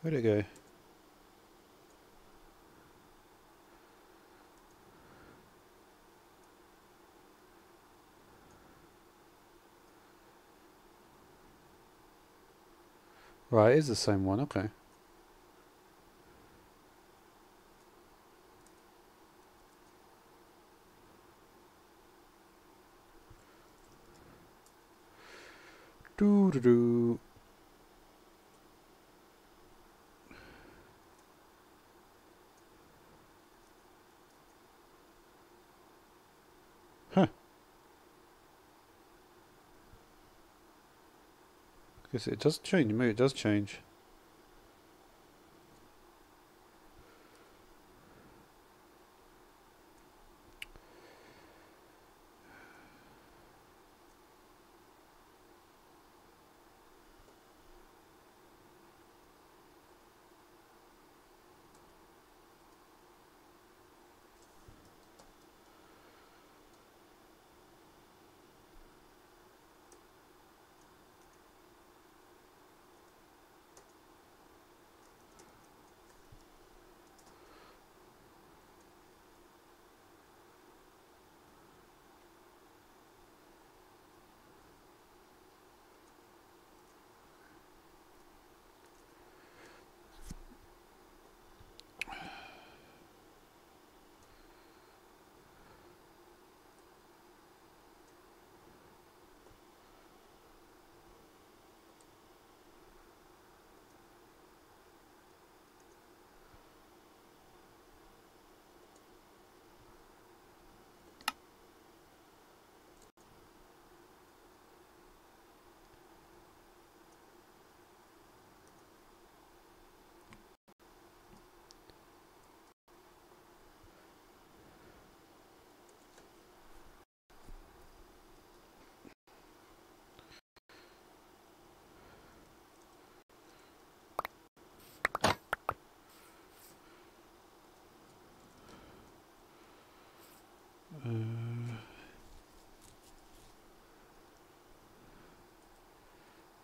Where'd it go? Right, it is the same one, okay. Doo doo doo. Huh. Guess it does change. Maybe it does change.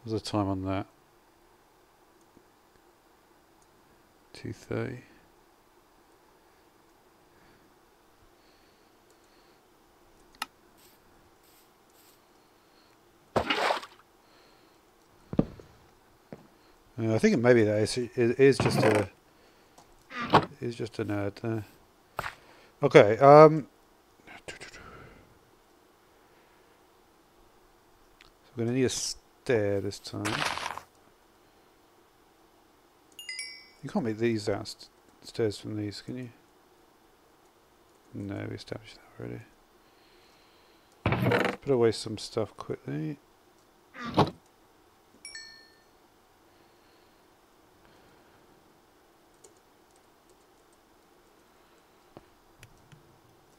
What's the time on that? 2:30. I think it may be that it is just a ad there. Okay. So we're gonna need a stair this time. You can't make these out stairs from these, can you? No, we established that already. Let's put away some stuff quickly.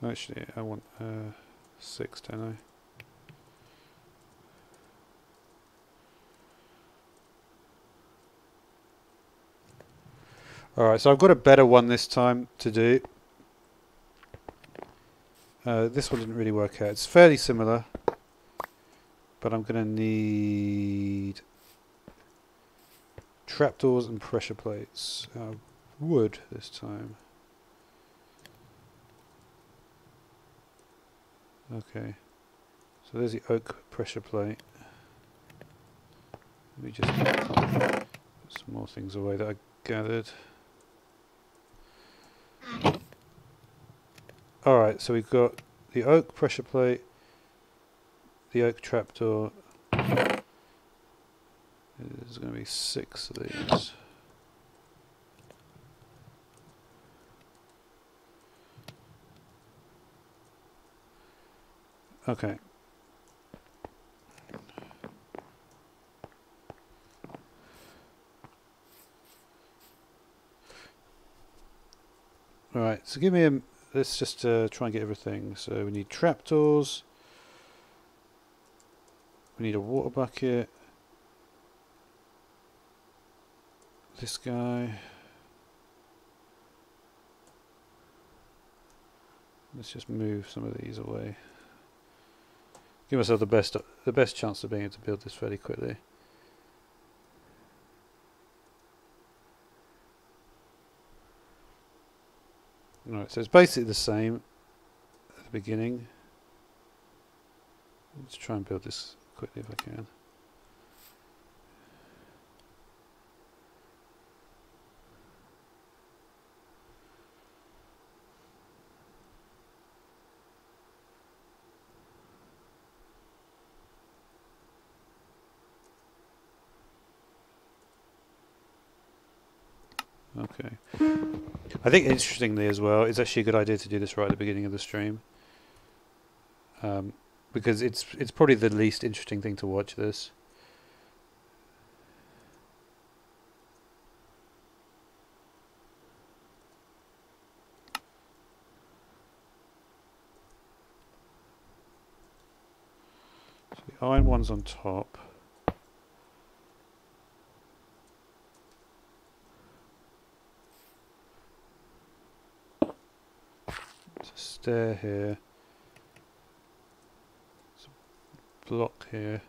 Actually, I want 6, don't I? Alright, so I've got a better one this time to do. This one didn't really work out. It's fairly similar, but I'm going to need trapdoors and pressure plates. Wood this time. Okay, so there's the oak pressure plate. Let me just put some more things away that I gathered. Alright, so we've got the oak pressure plate, the oak trapdoor. There's going to be 6 of these. Okay. Alright, so give me a... Let's just try and get everything. So we need trapdoors. We need a water bucket. This guy. Let's just move some of these away. Give myself the best chance of being able to build this fairly quickly. Right, so it's basically the same at the beginning. Let's try and build this quickly if I can. Okay. I think interestingly as well, it's actually a good idea to do this right at the beginning of the stream. Because it's probably the least interesting thing to watch this. So the iron one's on top. There's a stair here. There's a block here.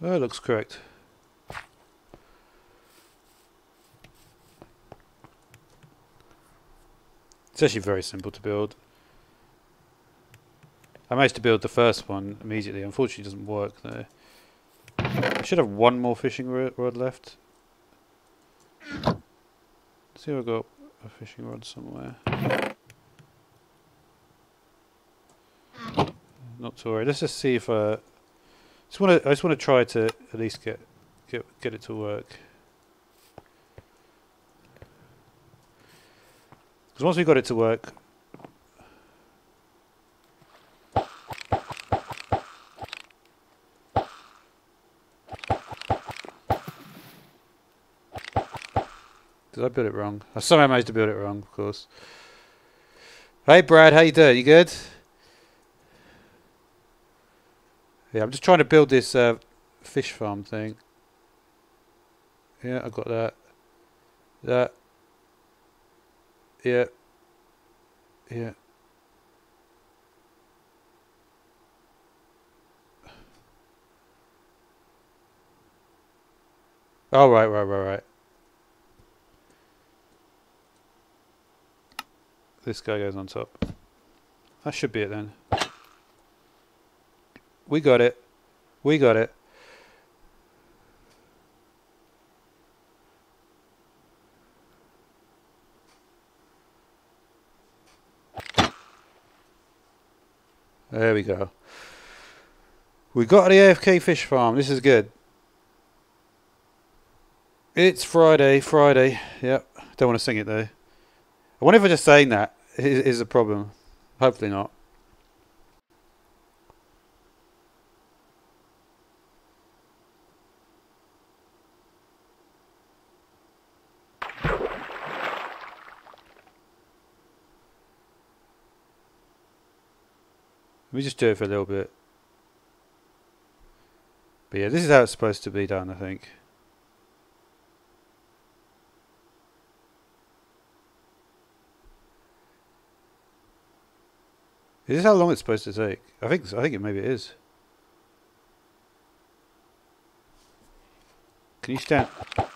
Oh, it looks correct. It's actually very simple to build. I managed to build the first one immediately. Unfortunately, it doesn't work there. I should have one more fishing rod left. See if I've got a fishing rod somewhere. Not to worry. Let's just see if I just want to try to at least get it to work. Because once we got it to work, did I build it wrong? I somehow managed to build it wrong, of course. Hey Brad, how you doing? You good? Yeah, I'm just trying to build this fish farm thing. Yeah, I got that. That. Yeah. Yeah. Oh, right. This guy goes on top. That should be it then. We got it. We got it. There we go. We got the AFK fish farm. This is good. It's Friday. Yep. Don't want to sing it though. I wonder if just saying that is a problem. Hopefully not. Let me just do it for a little bit. But yeah, this is how it's supposed to be done, I think. Is this how long it's supposed to take? I think it maybe it is. Can you stand? I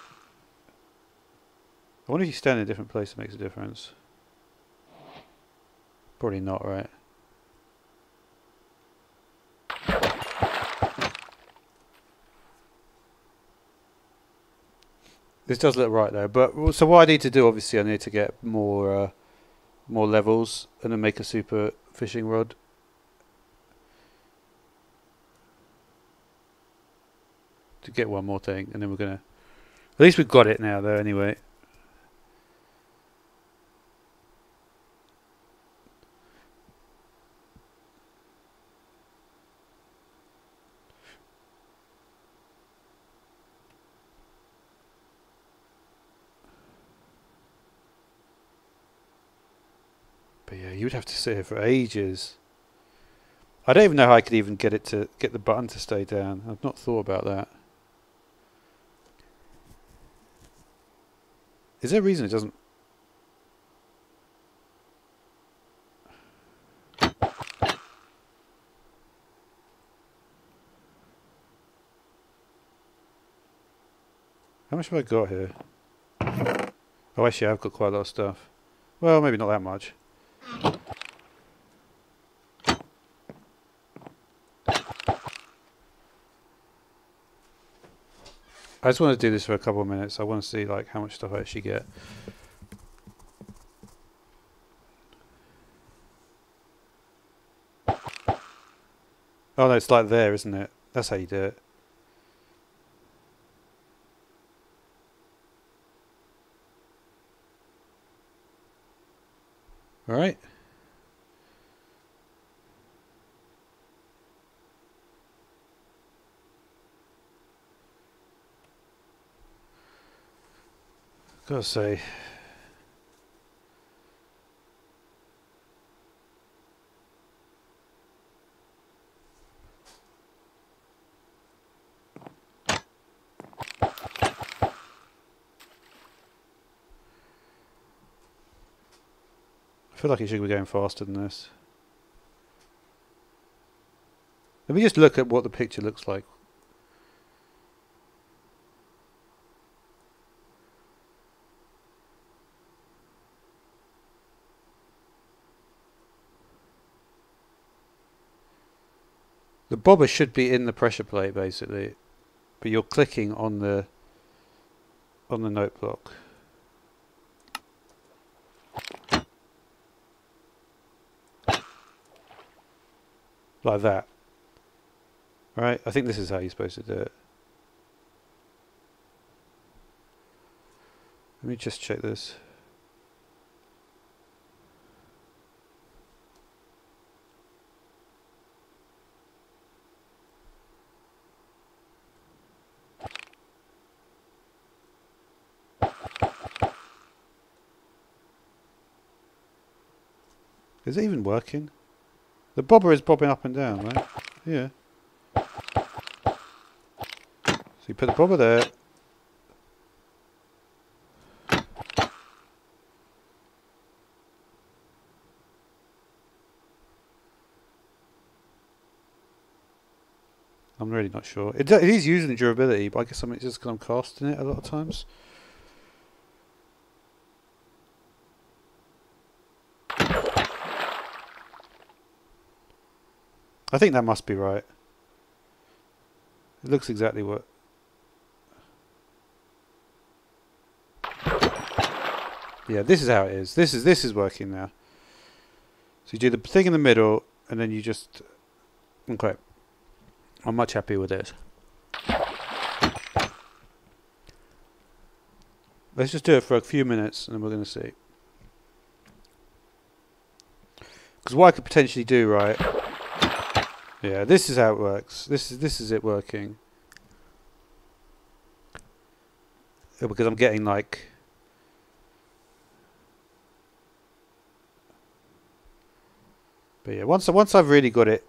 wonder if you stand in a different place it makes a difference. Probably not, right? This does look right though, but so what I need to do, obviously, I need to get more levels and then make a super fishing rod. To get one more thing, and then we're gonna. At least we've got it now, though. Anyway. But yeah, you'd have to sit here for ages. I don't even know how I could even get the button to stay down. I've not thought about that. Is there a reason it doesn't? How much have I got here? Oh, actually, I've got quite a lot of stuff. Well, maybe not that much. I just want to do this for a couple of minutes. I want to see like how much stuff I actually get. Oh no, it's like there, isn't it? That's how you do it. Alright. Gotta say. I feel like it should be going faster than this. Let me just look at what the picture looks like. The bobber should be in the pressure plate basically, but you're clicking on the note block. Like that. Right? I think this is how you're supposed to do it. Let me just check this. Is it even working? The bobber is bobbing up and down, right? Yeah. So you put the bobber there. I'm really not sure. It is using durability, but I guess it's just because I'm casting it a lot of times. I think that must be right. It looks exactly what... Yeah, this is how it is. This is working now. So you do the thing in the middle, and then you just... Okay. I'm much happier with this. Let's just do it for a few minutes, and then we're going to see. Because what I could potentially do, right... Yeah, this is how it works. This is it working. Yeah, because I'm getting like... But yeah, once I've really got it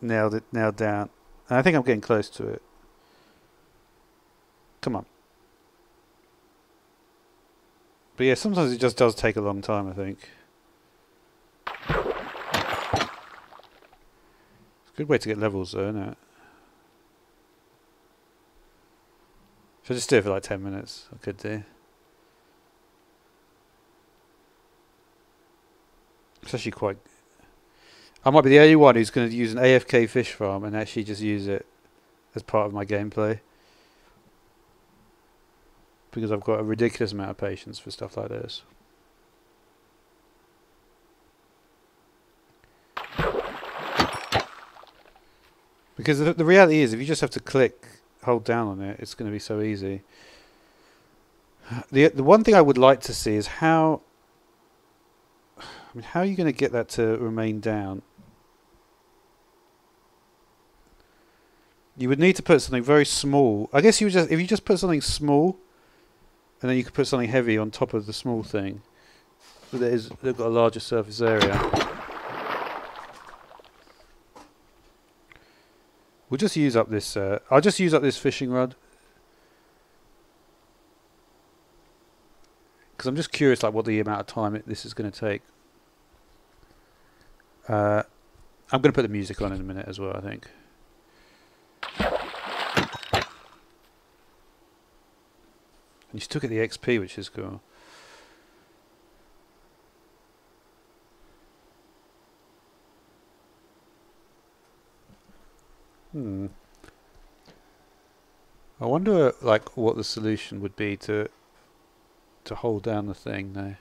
nailed down, and I think I'm getting close to it. Come on. But yeah, sometimes it just does take a long time, I think. Good way to get levels though, isn't it? Should I just do it for like 10 minutes? I could do. It's actually quite... I might be the only one who's going to use an AFK fish farm and actually just use it as part of my gameplay. Because I've got a ridiculous amount of patience for stuff like this. Because the reality is, if you just have to hold down on it, it's going to be so easy. The one thing I would like to see is how... I mean, how are you going to get that to remain down? You would need to put something very small. I guess if you just put something small, and then you could put something heavy on top of the small thing, they've got a larger surface area. We'll just use up this... I'll just use up this fishing rod. because I'm just curious, like what the amount of time this is going to take. I'm going to put the music on in a minute as well, I think. And you still get the XP, which is cool. I wonder, like, what the solution would be to hold down the thing now.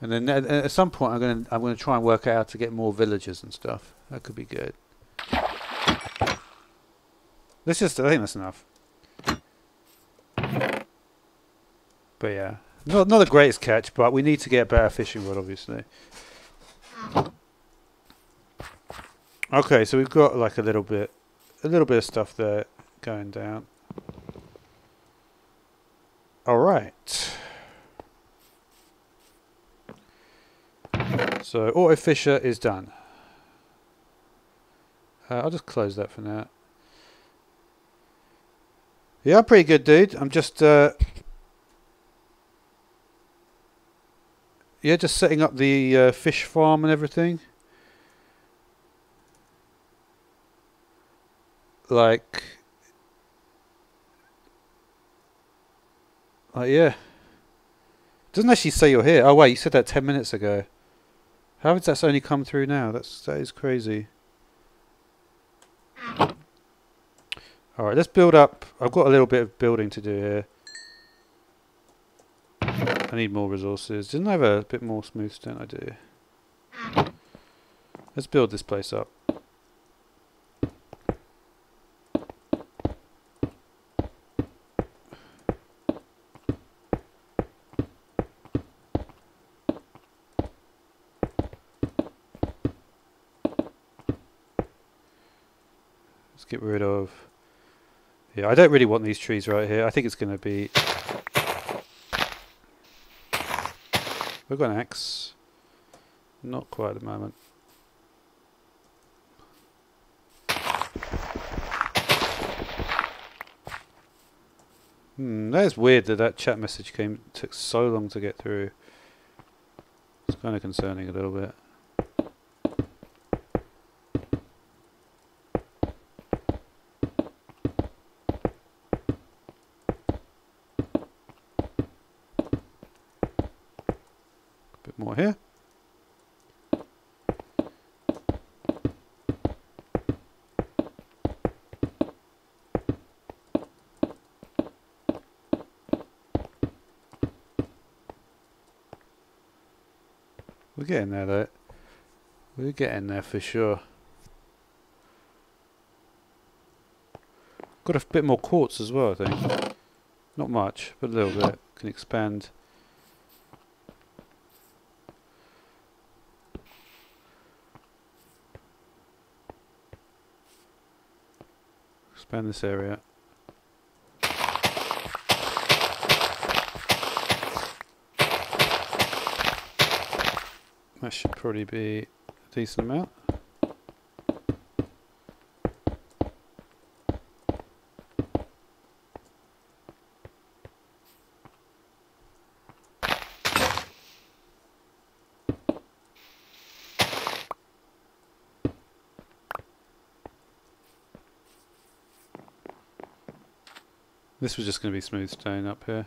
And then at some point, I'm gonna try and work out how to get more villagers and stuff. That could be good. I think that's enough. But yeah, not the greatest catch, but we need to get a better fishing rod, obviously. Okay, so we've got like a little bit of stuff there going down. All right. So auto fisher is done. I'll just close that for now. Yeah, I'm pretty good, dude. I'm just yeah, just setting up the fish farm and everything. Like yeah. Doesn't actually say you're here. Oh wait, you said that 10 minutes ago. How has that only come through now? That is crazy. Alright, let's build up. I've got a little bit of building to do here. I need more resources. Didn't I have a bit more smooth stone? I do. Let's build this place up. Let's get rid of... Yeah, I don't really want these trees right here. I think it's going to be... We've got an axe. Not quite at the moment. That is weird that chat message took so long to get through. It's kind of concerning a little bit. More here. We're getting there though. We're getting there for sure. Got a bit more quartz as well, I think. Not much, but a little bit. Can expand. Expand this area. That should probably be a decent amount. This was just going to be smooth stone up here.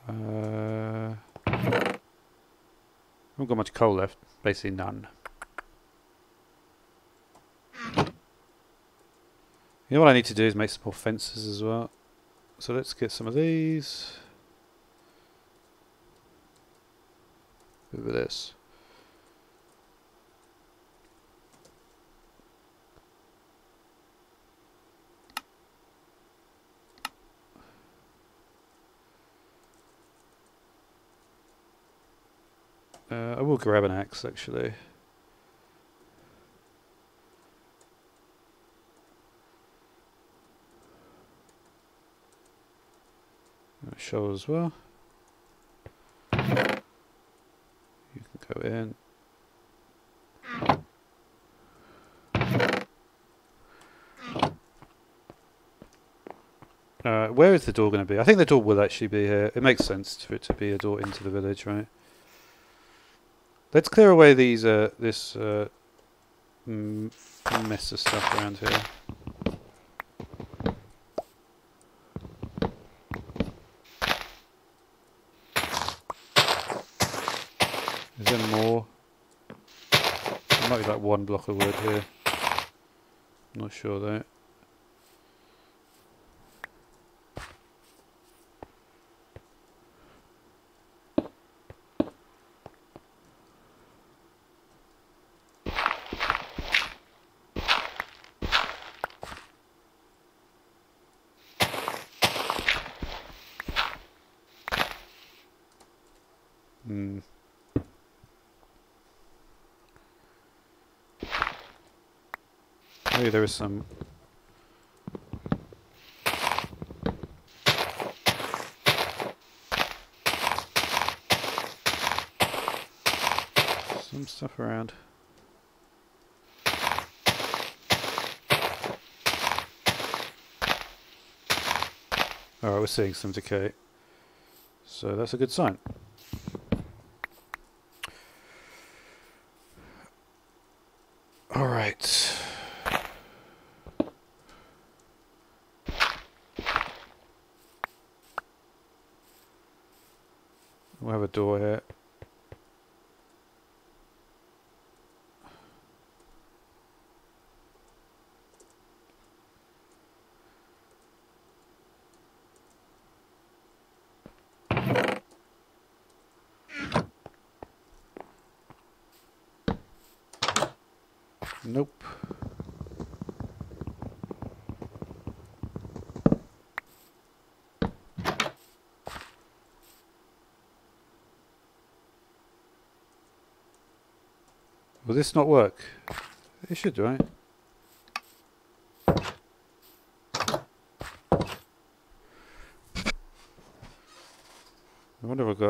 Haven't got much coal left, basically none. You know what I need to do is make some more fences as well. So let's get some of these. Over this. I will grab an axe actually. A shovel as well. You can go in. Where is the door going to be? I think the door will actually be here. It makes sense for it to be a door into the village, right? Let's clear away these this mess of stuff around here. Is there more? There might be like one block of wood here. I'm not sure though. Maybe there is some. Some stuff around. Alright, we're seeing some decay. So that's a good sign. Alright. We'll have a door here. Nope. Will this not work? It should, right? I wonder if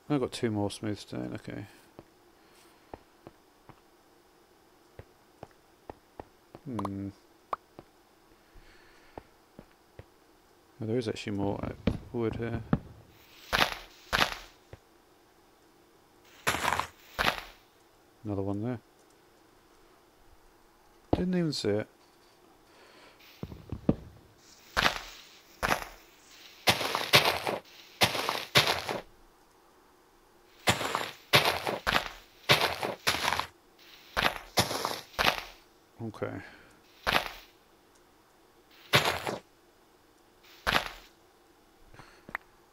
I've got 2 more smooth stone, okay. Oh, there is actually more wood here. Another one there. Didn't even see it. Okay.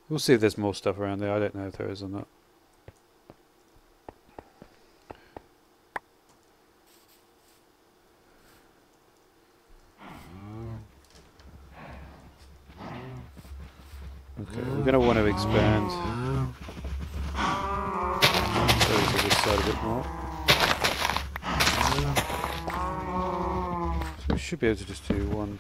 We'll see if there's more stuff around there. I don't know if there is or not. Okay, we're going to want to expand. Go to this side a bit more. So we should be able to just do one.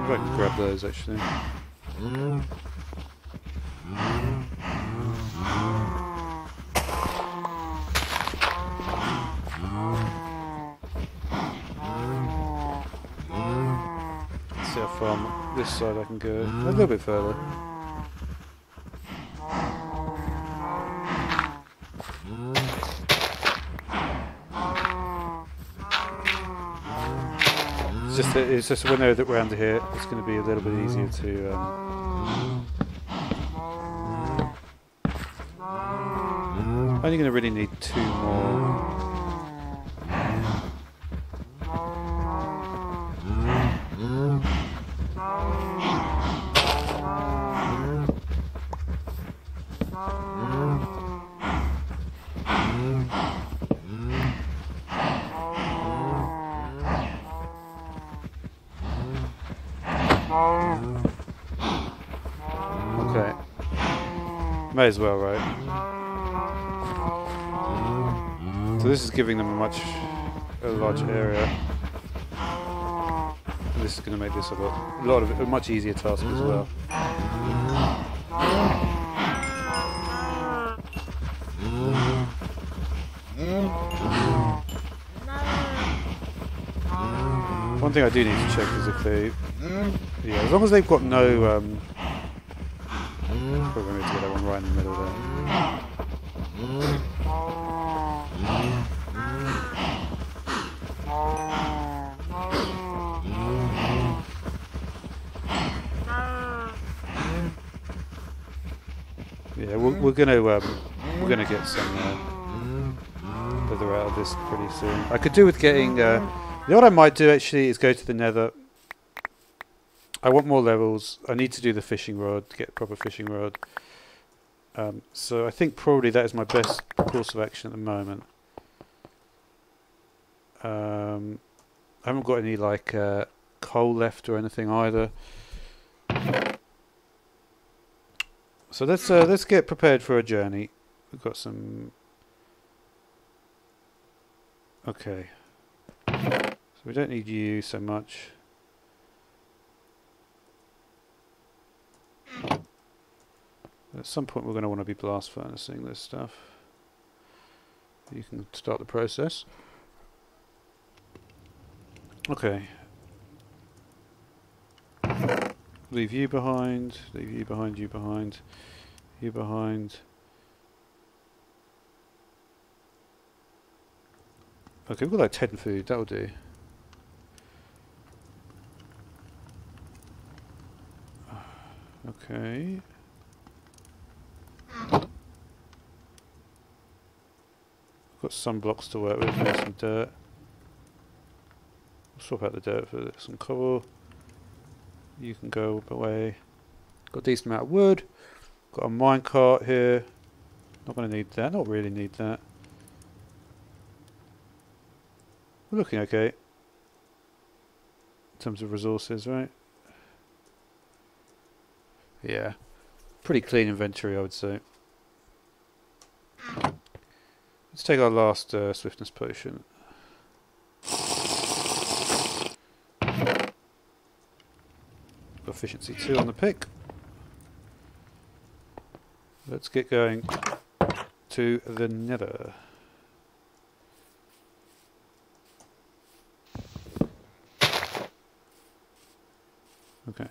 I can grab those actually. Let's see how far on this side I can go. A little bit further. It's just when they're around here, it's going to be a little bit easier to. Only going to really need 2 more. Okay. May as well, right? So this is giving them a larger area. And this is going to make this a much easier task as well. One thing I do need to check is if they, yeah, as long as they've got no, probably need to get that one right in the middle there. Yeah, we're gonna get some leather out of this pretty soon. I could do with getting. You know what I might do actually is go to the Nether. I want more levels. I need to do the fishing rod to get a proper fishing rod. So I think probably that is my best course of action at the moment. I haven't got any like coal left or anything either. So let's get prepared for a journey. We've got some. Okay. So we don't need you so much. At some point we're going to want to be blast furnacing this stuff. You can start the process. Okay. Leave you behind, leave you behind, you behind, you behind. Okay, we've got like 10 food, that'll do. Okay. I've got some blocks to work with, there's some dirt. We'll swap out the dirt for some coal. You can go away. Got a decent amount of wood. Got a minecart here. Not going to need that, not really need that. We're looking okay. In terms of resources, right? Yeah. Pretty clean inventory, I would say. Let's take our last swiftness potion. Efficiency 2 on the pick. Let's get going to the Nether. Okay.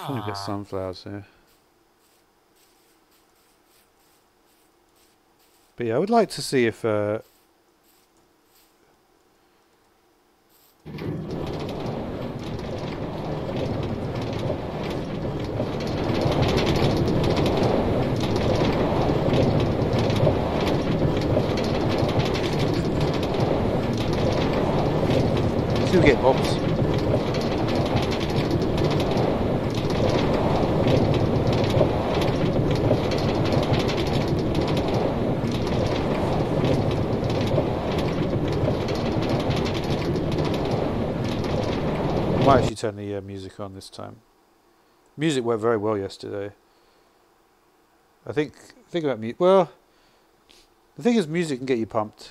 I'm gonna get sunflowers here. But yeah, I would like to see if still get bombs. I might actually turn the music on this time. Music worked very well yesterday. I think about music. Well, the thing is, music can get you pumped.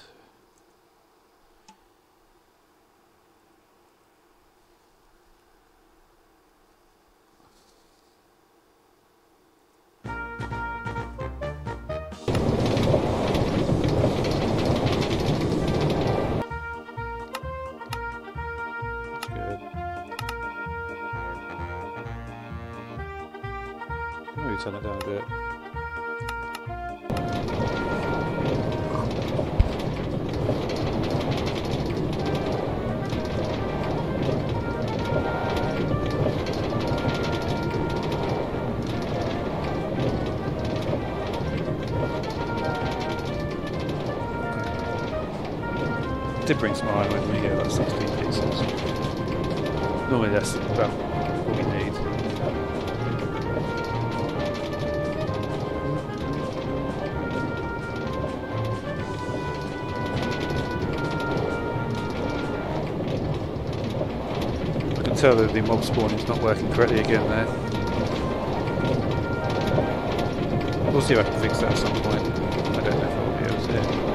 Maybe turn it down a bit. Did bring some iron with me here, like 16 pieces. Normally that's about what we need. tell that the mob spawning's not working correctly again there. We'll see if I can fix that at some point. I don't know if I'll be able to.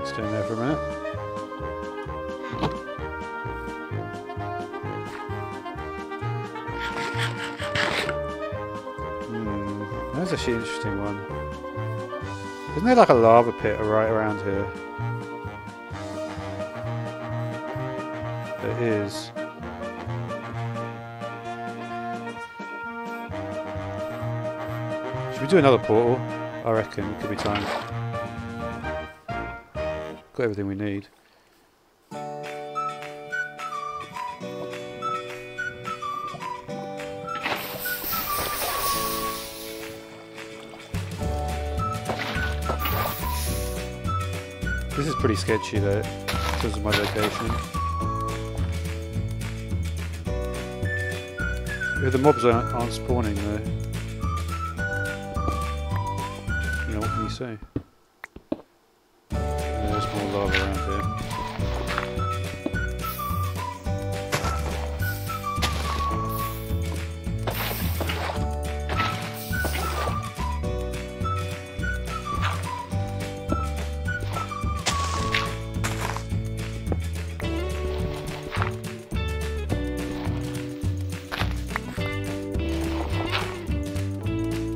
Stay in there for a minute. That's actually an interesting one. Isn't there like a lava pit right around here? There is. Should we do another portal? I reckon it could be time. Got everything we need. This is pretty sketchy though, because of my location. If the mobs aren't spawning though, you know, what can you say? There's more lava around here.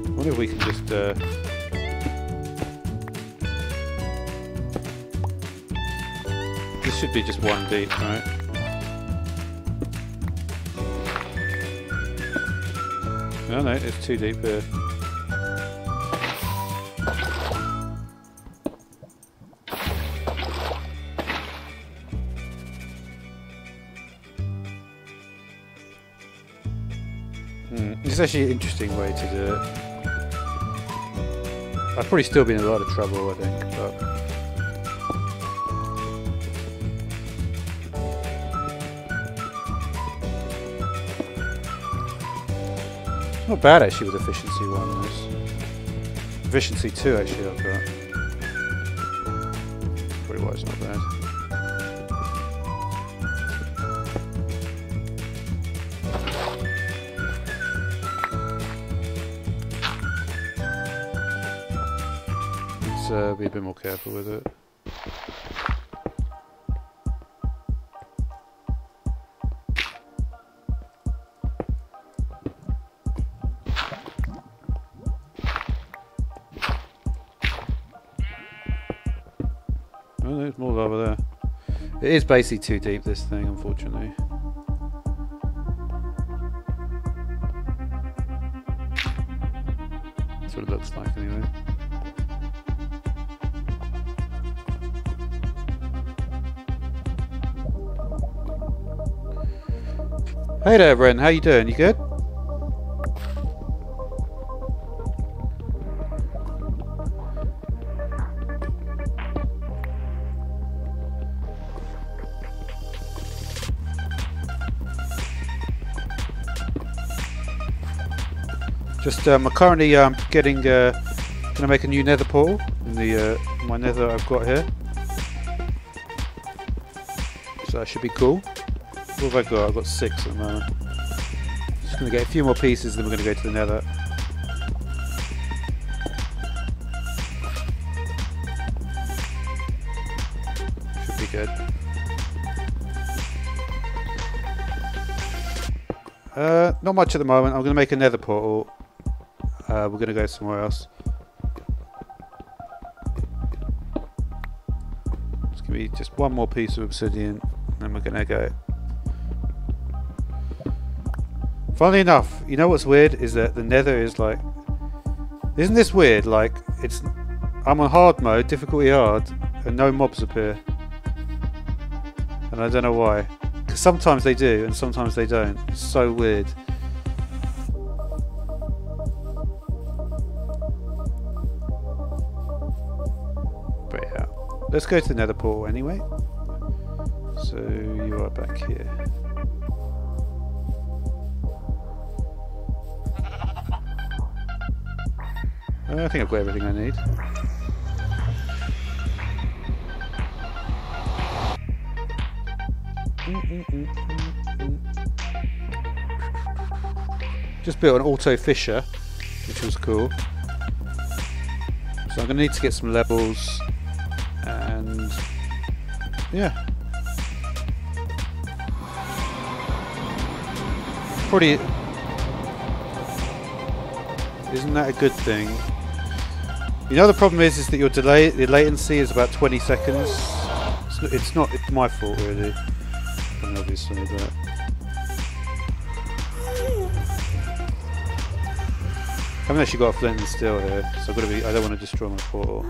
I wonder if we can just this should be just one deep, right? No, no, it's too deep here. It's actually an interesting way to do it. I've probably still been in a lot of trouble, I think, but not bad actually with efficiency 1. There's efficiency 2 actually I've got. Probably why it's not bad. Let's be a bit more careful with it. Oh, there's more lava there. It is basically too deep, this thing, unfortunately. That's what it looks like, anyway. Hey there, Bren. How you doing? You good? Just I'm currently getting gonna make a new nether portal in the my nether I've got here, so that should be cool. What have I got? I've got 6 at the moment. Just gonna get a few more pieces, then we're gonna go to the nether. Should be good. Not much at the moment. I'm gonna make a nether portal. We're gonna go somewhere else. Give me just one more piece of obsidian, and then we're gonna go. Funnily enough, you know what's weird is that the Nether is like. Isn't this weird? Like it's. I'm on hard mode, difficulty hard, and no mobs appear. And I don't know why. Because sometimes they do, and sometimes they don't. It's so weird. But yeah. Let's go to the Nether portal anyway. So you are back here. I think I've got everything I need. Just built an auto fisher, which was cool. So I'm going to need to get some levels, and yeah. Probably, isn't that a good thing? You know the problem is that your delay, the latency is about 20 seconds. It's not my fault really. And obviously, but I haven't actually got a flint and steel here, so I've got to be. I don't want to destroy my portal.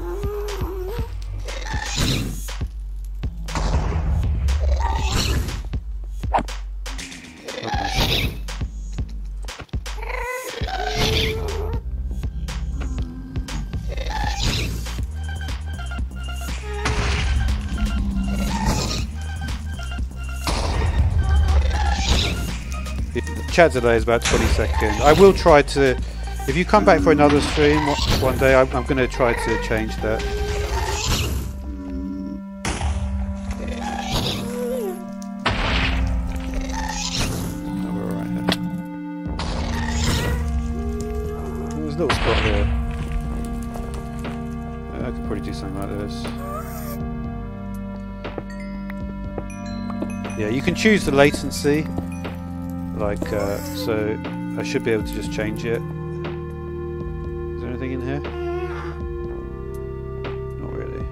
Chat delay is about 20 seconds. I will try to, if you come back for another stream one day, I'm going to try to change that. There's a little spot here. I could probably do something like this. Yeah, you can choose the latency. Like, so I should be able to just change it. Is there anything in here? Not really.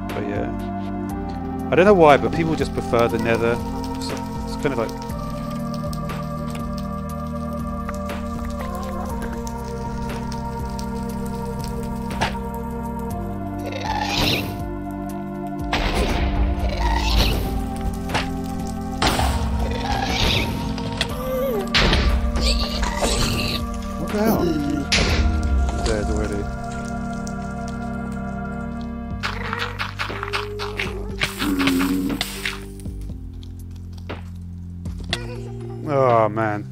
But yeah. I don't know why, but people just prefer the Nether. It's kind of like... Oh man.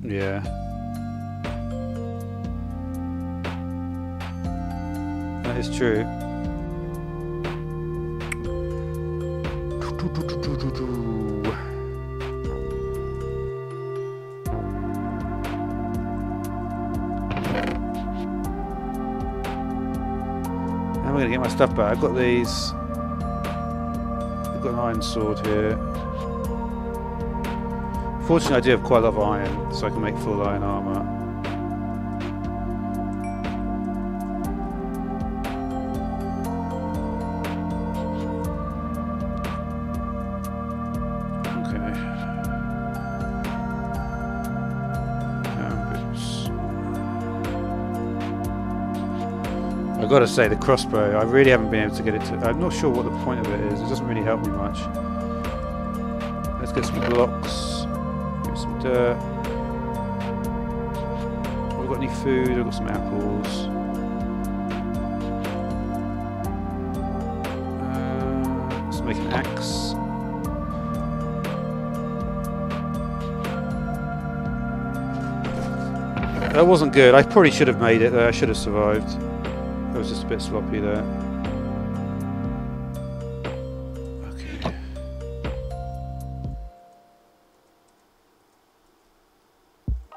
Yeah. That is true. I'm going to get my stuff back. I've got these. I've got an iron sword here. Fortunately, I do have quite a lot of iron, so I can make full iron armor. I've got to say, the crossbow, I really haven't been able to get it to... I'm not sure what the point of it is. It doesn't really help me much. Let's get some blocks. Get some dirt. Have we got any food? I've got some apples. Let's make an axe. That wasn't good. I probably should have made it though. I should have survived. I was just a bit sloppy there. Okay.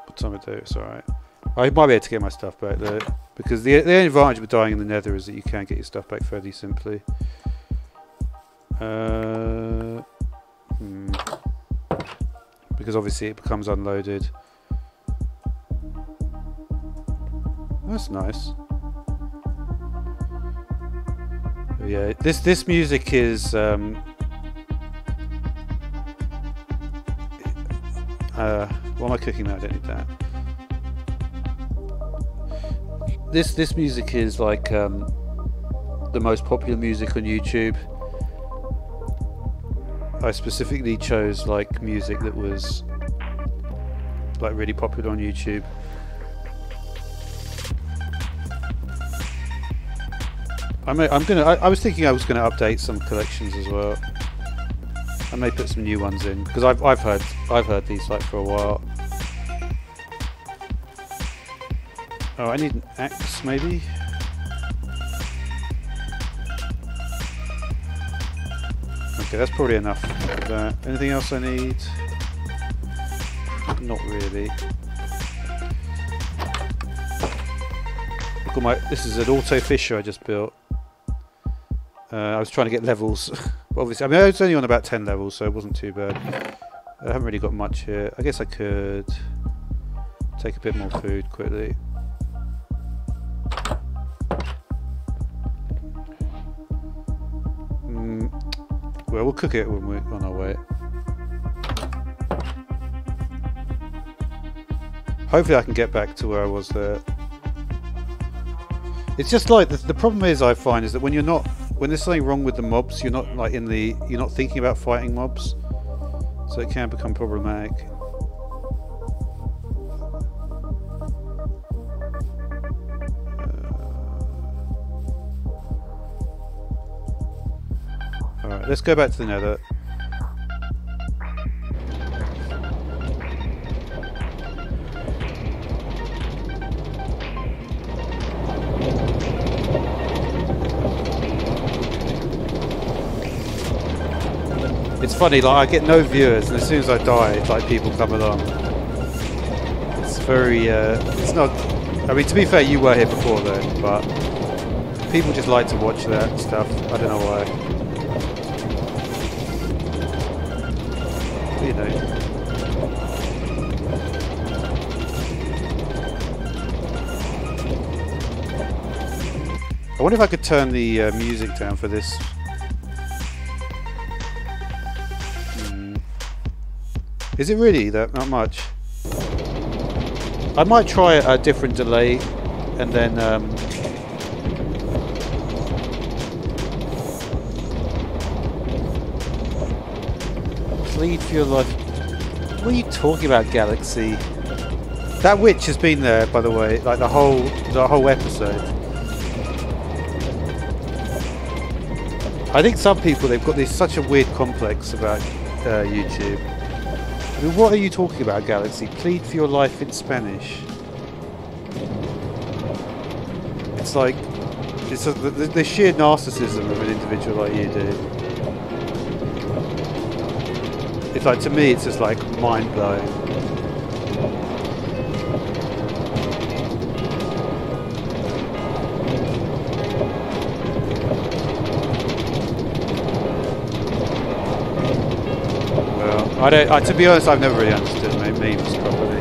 What time of day? It's alright. I might be able to get my stuff back though, because the only advantage of dying in the Nether is that you can get your stuff back fairly simply. Because obviously it becomes unloaded. That's nice. Yeah, this music is what am I cooking now? I don't need that. This music is like the most popular music on YouTube. I specifically chose like music that was like really popular on YouTube. I was thinking I was gonna update some collections as well. I may put some new ones in because I've heard these like for a while. Oh, I need an axe maybe. Okay, that's probably enough of that. Anything else I need? Not really. Look at my. This is an auto fisher I just built. I was trying to get levels. Obviously, I mean I was only on about 10 levels, so it wasn't too bad. I haven't really got much here. I guess I could take a bit more food quickly. Well, we'll cook it when we're on our way. Hopefully I can get back to where I was there. It's just like the problem is I find is that when there's something wrong with the mobs, you're not like you're not thinking about fighting mobs, so it can become problematic. Alright, let's go back to the Nether. It's funny, like I get no viewers, and as soon as I die, it's like people come along. It's very, it's not. I mean, to be fair, you were here before then, but people just like to watch that stuff. I don't know why. You know. I wonder if I could turn the music down for this. Is it really that not much? I might try a different delay and then plead for your life. What are you talking about, Galaxy? That witch has been there, by the way, like the whole episode. I think some people, they've got such a weird complex about YouTube. I mean, what are you talking about, Galaxy? Plead for your life in Spanish. It's like it's the sheer narcissism of an individual like you do. It's like, to me, it's just like mind blowing. To be honest, I've never really understood memes properly.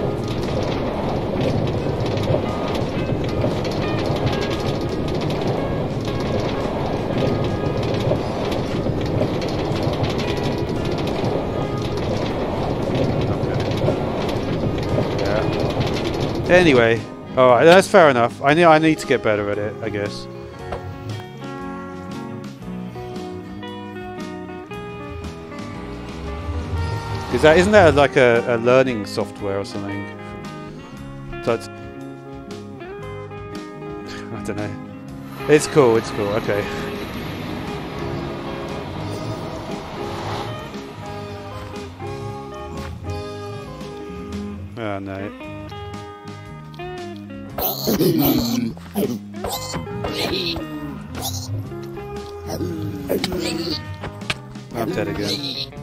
Okay. Yeah. Anyway, alright, that's fair enough. I need to get better at it, I guess. Isn't that like a learning software or something? So it's, I don't know. It's cool. It's cool. Okay. Oh no. I'm dead again.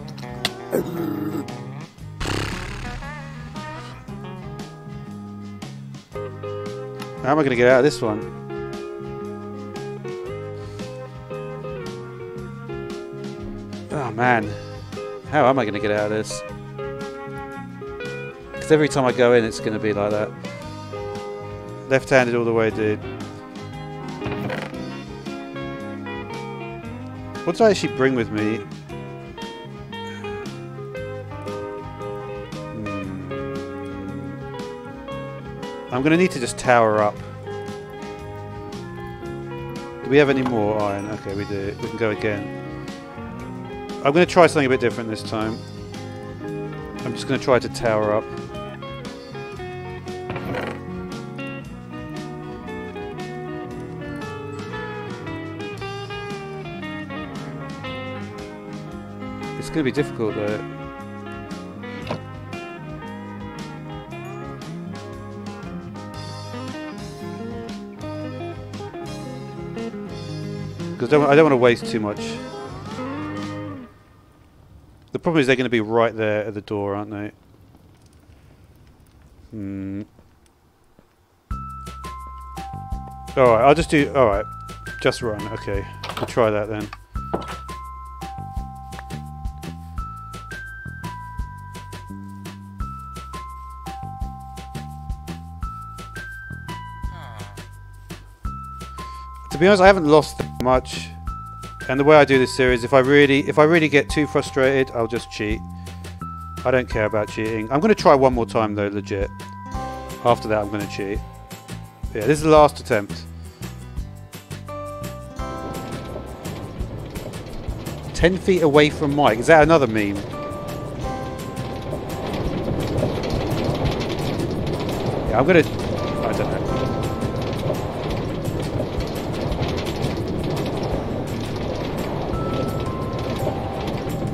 How am I going to get out of this one? Oh man, how am I going to get out of this? Because every time I go in, it's going to be like that. Left-handed all the way, dude. What did I actually bring with me? I'm going to need to just tower up. Do we have any more iron? Okay, we do. We can go again. I'm going to try something a bit different this time. I'm just going to try to tower up. It's going to be difficult though. Because I don't want to waste too much. The problem is they're going to be right there at the door, aren't they? Alright, I'll just do... Alright, just run. Okay, I'll try that then. To be honest, I haven't lost that much, and the way I do this series, if I really get too frustrated, I'll just cheat. I don't care about cheating. I'm going to try one more time though, legit. After that, I'm going to cheat. Yeah, this is the last attempt. 10 feet away from Mike. Is that another meme? Yeah, I'm going to... I don't know.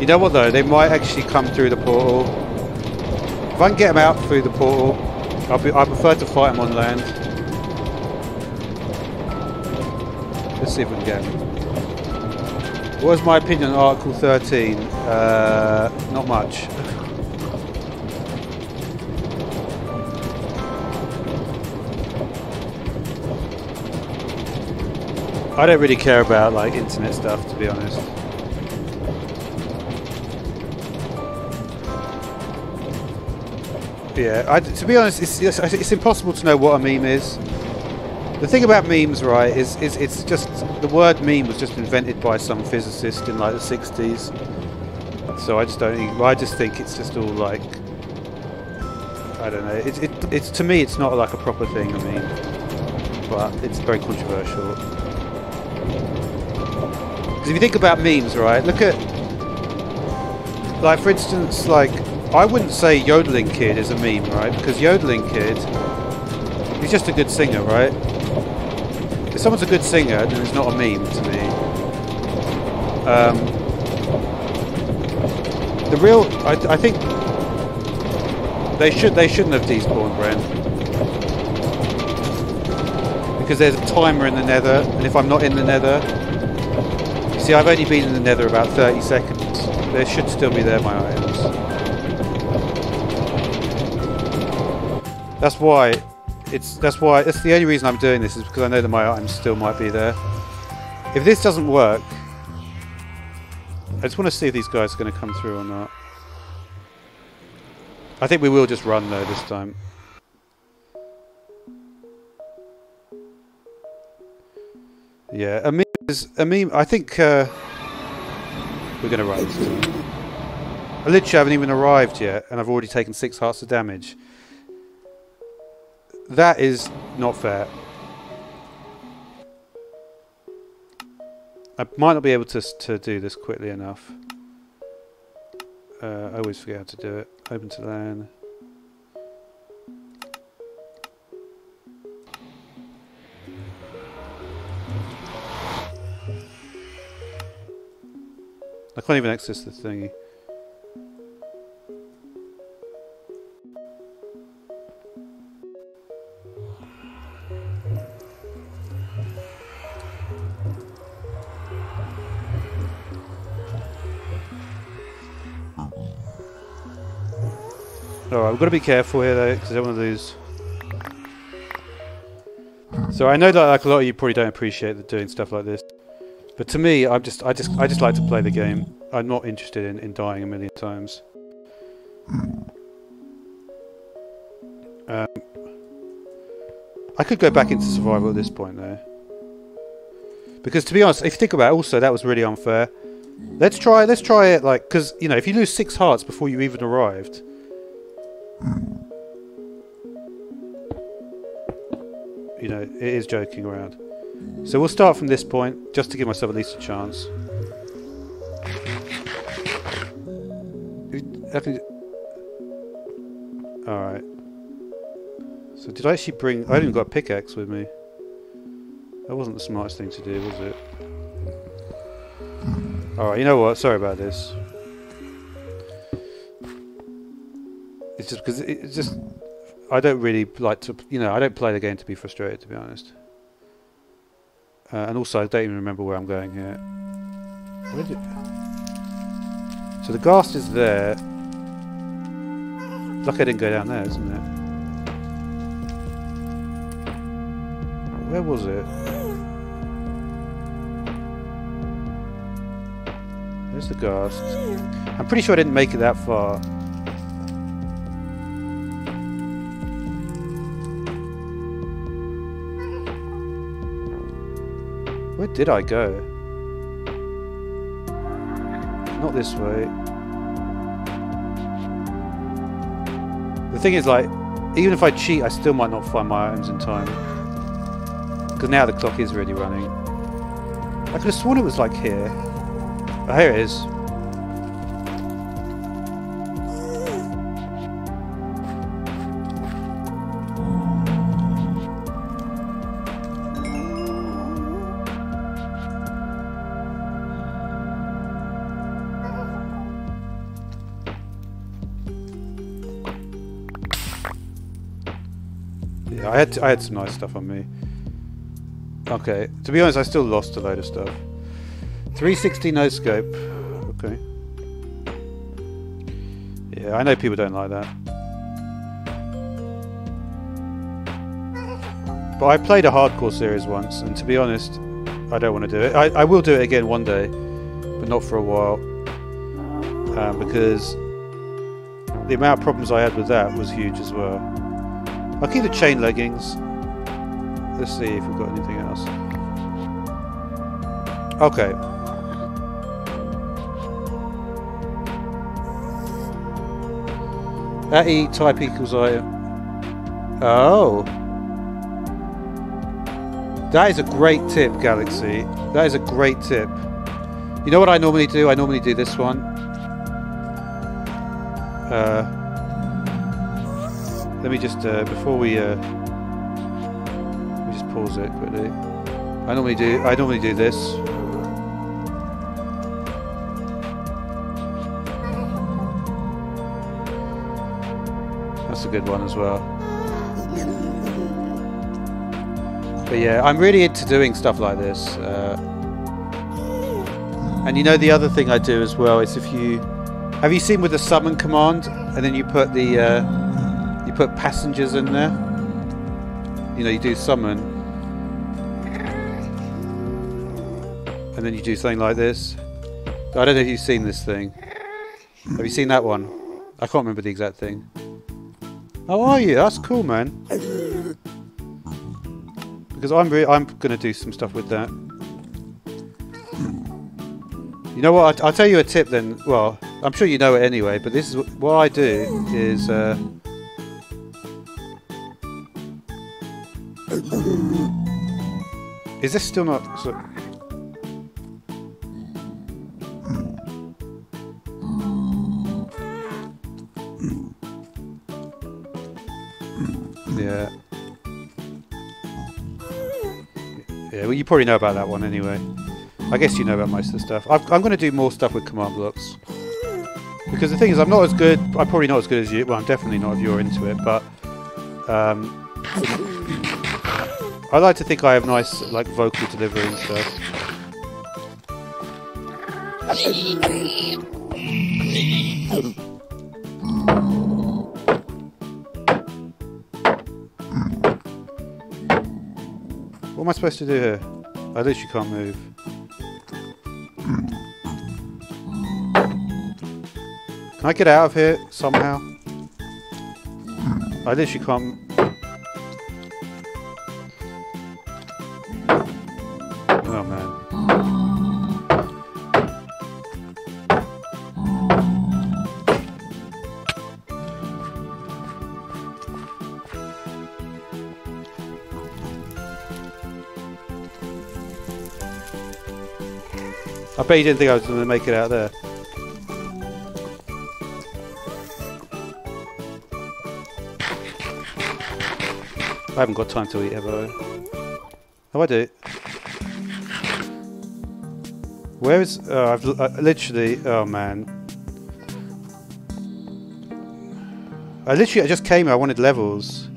You know what though, they might actually come through the portal. If I can get them out through the portal, I prefer to fight them on land. Let's see if we can get them. What was my opinion on Article 13? Not much. I don't really care about like internet stuff, to be honest. Yeah, to be honest, it's impossible to know what a meme is. The thing about memes, right, is it's just the word meme was just invented by some physicist in like the 60s. So I just don't. I just think it's just all like, I don't know. It's to me, it's not like a proper thing. I mean, but it's very controversial. Because if you think about memes, right, look at, like for instance, like. I wouldn't say Yodeling Kid is a meme, right? Because Yodeling Kid, he's just a good singer, right? If someone's a good singer, then it's not a meme to me. The real, I think they shouldn't have despawned Bren, because there's a timer in the Nether, and if I'm not in the Nether, you see, I've only been in the Nether about 30 seconds. There should still be there my items. That's the only reason I'm doing this, is because I know that my items still might be there. If this doesn't work, I just want to see if these guys are going to come through or not. I think we will just run though this time. Yeah, a meme is a meme. I think we're going to run this time. I literally haven't even arrived yet, and I've already taken 6 hearts of damage. That is not fair. I might not be able to do this quickly enough. I always forget how to do it. Open to LAN. I can't even access the thingy. Alright, we've got to be careful here though, because I don't want to lose. So I know that like a lot of you probably don't appreciate doing stuff like this, but to me, I just like to play the game. I'm not interested in dying a million times. I could go back into survival at this point though. Because to be honest, if you think about it, also that was really unfair. Let's try it like, because, you know, if you lose 6 hearts before you even arrived... You know, it is joking around. So we'll start from this point, just to give myself at least a chance. Alright. So did I actually bring... I haven't got a pickaxe with me. That wasn't the smartest thing to do, was it? Alright, you know what? Sorry about this. It's just because it's just... I don't really like to... You know, I don't play the game to be frustrated, to be honest. And also, I don't even remember where I'm going here. Where did... So the ghast is there. Lucky I didn't go down there, isn't it? Where was it? There's the ghast. I'm pretty sure I didn't make it that far. Where did I go? Not this way. The thing is, like, even if I cheat, I still might not find my items in time. Because now the clock is really running. I could have sworn it was like here. Oh, here it is. Yeah, I had some nice stuff on me. Okay, to be honest, I still lost a load of stuff. 360 no scope. Okay. Yeah, I know people don't like that. But I played a hardcore series once, and to be honest, I don't want to do it. I will do it again one day, but not for a while. Because the amount of problems I had with that was huge as well. I'll keep the chain leggings. Let's see if we've got anything else. Okay. At E type equals item. Oh. That is a great tip, Galaxy. That is a great tip. You know what I normally do? I normally do this one. Let me just before we let me just pause it quickly. I normally do this. That's a good one as well. But yeah, I'm really into doing stuff like this. And you know, the other thing I do as well is, if you have you seen with the summon command, and then you put the you put passengers in there. You know, you do summon, and then you do something like this. I don't know if you've seen this thing. Have you seen that one? I can't remember the exact thing. How are you? That's cool, man. Because I'm gonna do some stuff with that. You know what? I'll tell you a tip then. Well, I'm sure you know it anyway, but this is what I do is. Is this still not? So, yeah. Yeah, well, you probably know about that one anyway. I guess you know about most of the stuff. I'm going to do more stuff with command blocks. Because the thing is, I'm not as good... I'm probably not as good as you. Well, I'm definitely not if you're into it, but... I like to think I have nice, like, vocal delivery and stuff. What am I supposed to do here? I literally can't move. Can I get out of here somehow? I literally can't. Oh man. I bet you didn't think I was going to make it out there. I haven't got time to eat, have I? Oh, I do. Where is... Oh, I've literally... Oh, man. I just came here. I wanted levels.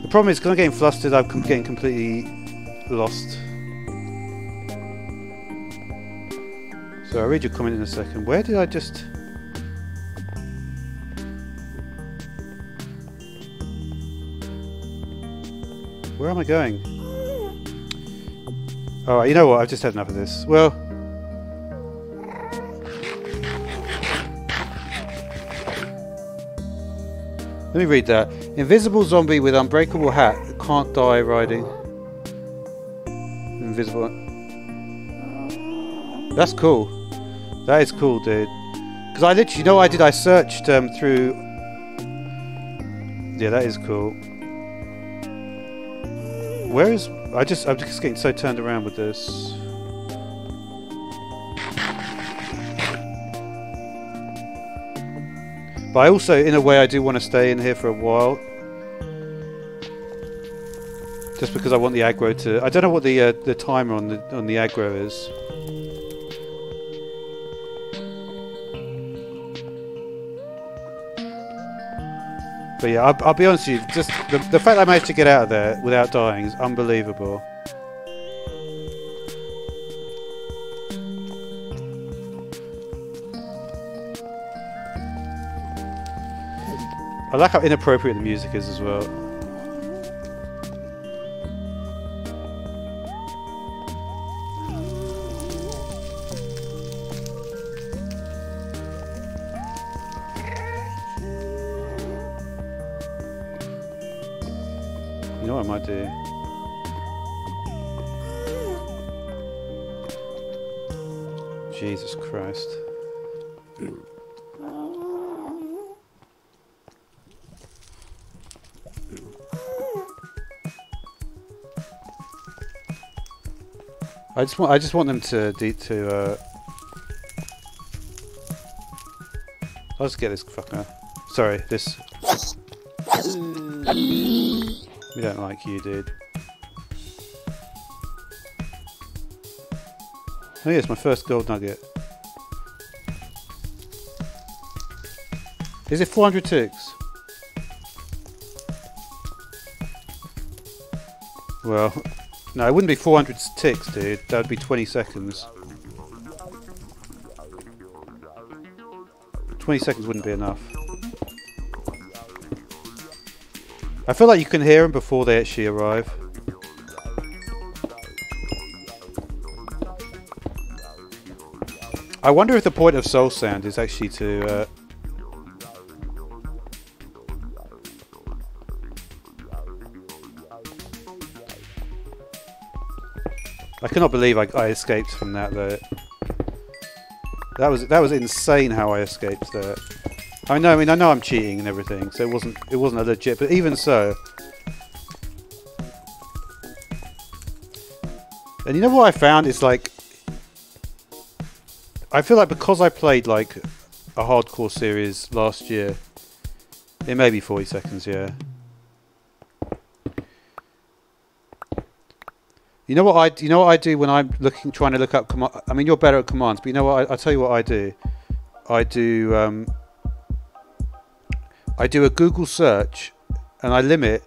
The problem is, because I'm getting flustered, I'm getting completely lost. So I'll read your comment in a second. Where did I just... Where am I going? Alright, you know what? I've just had enough of this. Well... Let me read that. Invisible zombie with unbreakable hat. Can't die riding. Invisible. That's cool. That is cool, dude. Because I literally, you know what I did? I searched through... Yeah, that is cool. Where is... I'm just getting so turned around with this. But I also, in a way, I do want to stay in here for a while. Just because I want the aggro to... I don't know what the timer on the aggro is. But yeah, I'll be honest with you, just the fact I managed to get out of there without dying is unbelievable. I like how inappropriate the music is as well. You know what I might do? Jesus Christ. I just want them to I'll just get this fucker. Sorry, this. We don't like you, dude. Oh yeah, it's my first gold nugget. Is it 400 ticks? Well, no, it wouldn't be 400 ticks, dude. That would be 20 seconds. 20 seconds wouldn't be enough. I feel like you can hear them before they actually arrive. I wonder if the point of Soul Sand is actually to... I cannot believe I escaped from that though. That was insane how I escaped that. I know I'm cheating and everything, so it wasn't a legit, but even so. And you know what I found is like, I feel like because I played like a hardcore series last year, it may be 40 seconds, yeah. You know what I do when I'm trying to look up command. I mean, you're better at commands, but you know what? I'll tell you what I do. I do a Google search, and I limit.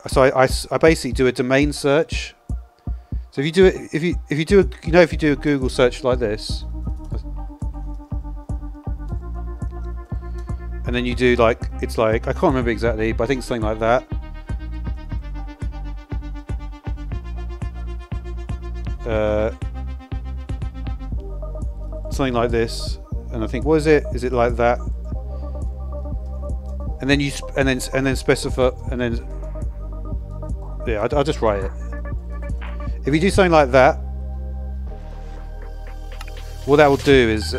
So I basically do a domain search. So if you do it, if you do a, you know, if you do a Google search like this, and then you do like, it's like, I can't remember exactly, but I think it's something like that. Something like this, and I think, what is it? Is it like that? And then you and then specify, and then yeah, I'll just write it. If you do something like that, what that will do is,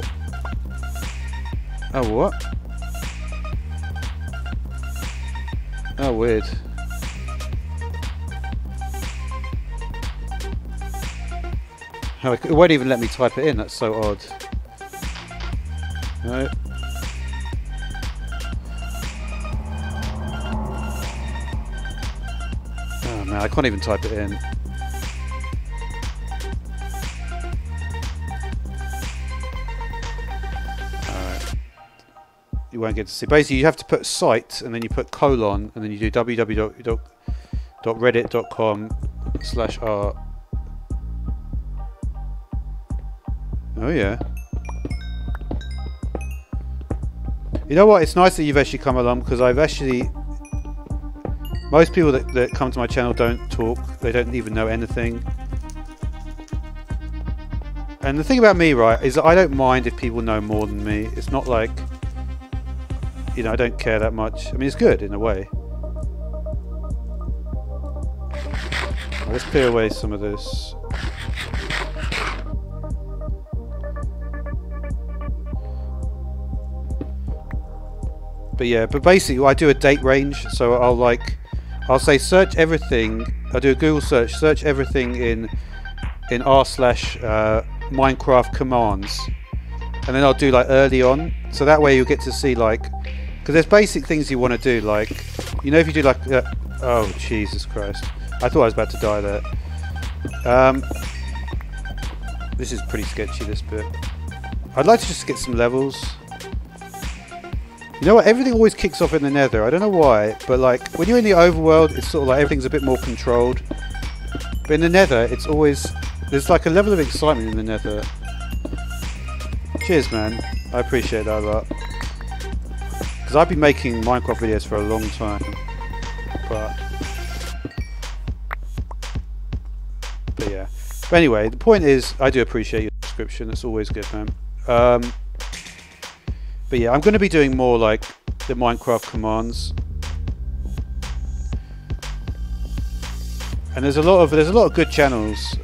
oh, what? Oh, weird. Oh, it won't even let me type it in. That's so odd. No. Oh man, I can't even type it in. Alright. You won't get to see. Basically, you have to put site and then you put colon and then you do www.reddit.com/r. Oh yeah. You know what? It's nice that you've actually come along, because I've actually... Most people that come to my channel don't talk. They don't even know anything. And the thing about me, right, is that I don't mind if people know more than me. It's not like... You know, I don't care that much. I mean, it's good in a way. Let's clear away some of this. But yeah, but basically I do a date range, so I'll say search everything. I'll do a Google search everything in r/Minecraft commands, and then I'll do like early on, so that way you'll get to see like, because there's basic things you want to do, like, you know, if you do like oh Jesus Christ, I thought I was about to die there. This is pretty sketchy, this bit. I'd like to just get some levels. You know what, everything always kicks off in the Nether. I don't know why, but like when you're in the overworld, it's sort of like everything's a bit more controlled. But in the Nether, it's always, there's like a level of excitement in the Nether. Cheers, man. I appreciate that a lot. Because I've been making Minecraft videos for a long time. But yeah. But anyway, the point is, I do appreciate your subscription. It's always good, man. But yeah, I'm going to be doing more like the Minecraft commands, and there's a lot of good channels.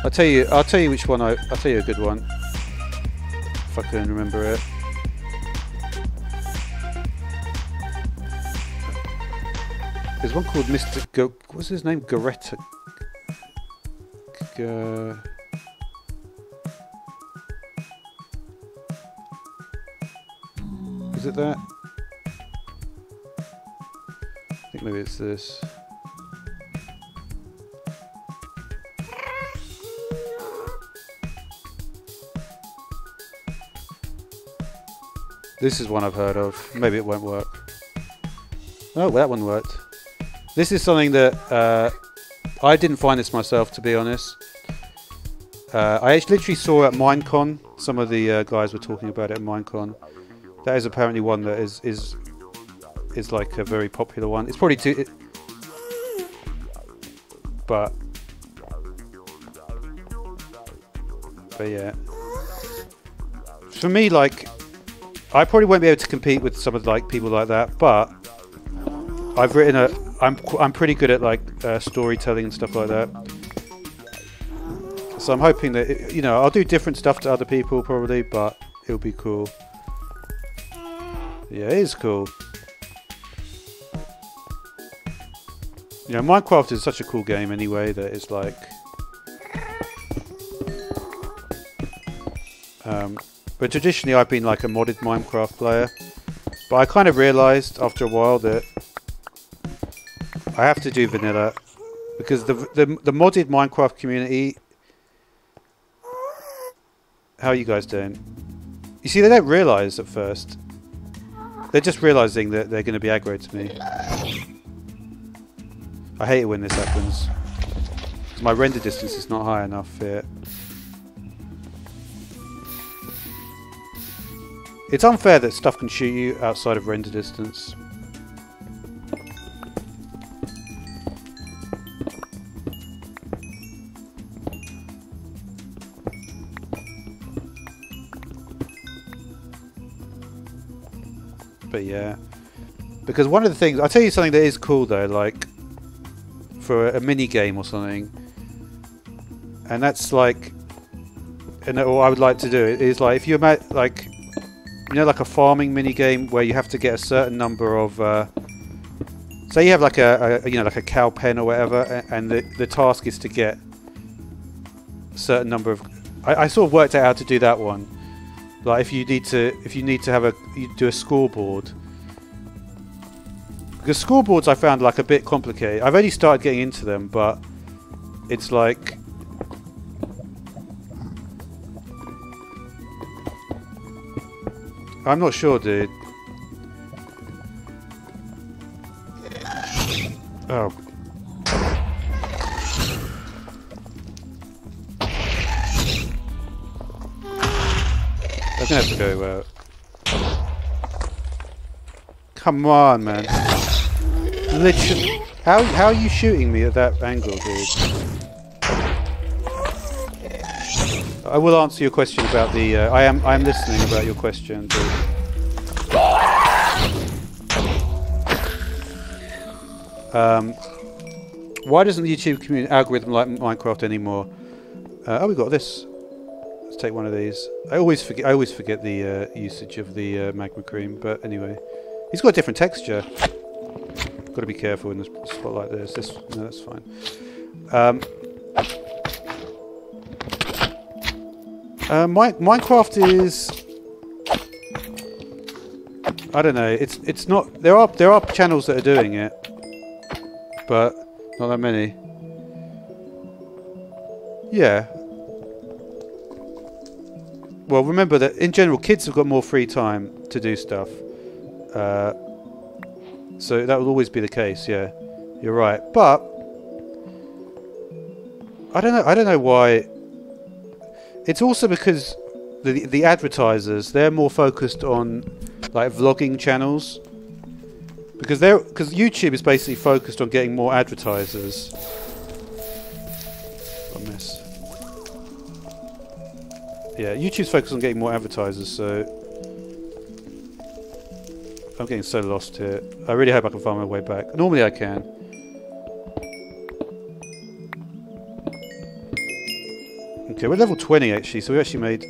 I'll tell you which one. I'll tell you a good one if I can remember it. There's one called Mr. What's his name? Goretta. Is it that? I think maybe it's this. This is one I've heard of. Maybe it won't work. Oh, well, that one worked. This is something that I didn't find this myself, to be honest. I actually literally saw at Minecon. Some of the guys were talking about it at Minecon. That is apparently one that is like a very popular one. It's probably too... But yeah. For me, like, I probably won't be able to compete with some of like people like that, but I've written I'm pretty good at like storytelling and stuff like that. So I'm hoping that, you know, I'll do different stuff to other people probably, but it'll be cool. Yeah, it is cool. You know, Minecraft is such a cool game anyway that it's like... but traditionally I've been like a modded Minecraft player. But I kind of realised after a while that I have to do vanilla. Because the modded Minecraft community... How are you guys doing? You see, they don't realise at first. They're just realising that they're going to be aggro to me. I hate it when this happens. Because my render distance is not high enough here. It's unfair that stuff can shoot you outside of render distance. But yeah. Because one of the things... I'll tell you something that is cool though, like... For a mini game or something. And that's like... And what I would like to do is like, if you imagine, like... You know, like a farming mini game where you have to get a certain number of, say you have like a you know, like a cow pen or whatever, and the task is to get a certain number of. I sort of worked out how to do that one. Like if you need to have you do a scoreboard. Because scoreboards I found like a bit complicated. I've only started getting into them, but it's like. I'm not sure, dude. Oh. I'm gonna have to go Come on, man. Literally. How are you shooting me at that angle, dude? I will answer your question about the. I am listening about your question. Dude. Why doesn't the YouTube community algorithm like Minecraft anymore? Oh, we got this. Let's take one of these. I always forget the usage of the magma cream, but anyway, he's got a different texture. Got to be careful in a spot like this. No, that's fine. Minecraft is, I don't know. It's not. There are channels that are doing it, but not that many. Yeah. Well, remember that in general, kids have got more free time to do stuff. So that will always be the case. Yeah, you're right. But I don't know why. It's also because the advertisers, they're more focused on like vlogging channels, because YouTube is basically focused on getting more advertisers. What a mess. Yeah, YouTube's focused on getting more advertisers, so I'm getting so lost here. I really hope I can find my way back. Normally I can. Okay, we're level 20 actually, so we actually made...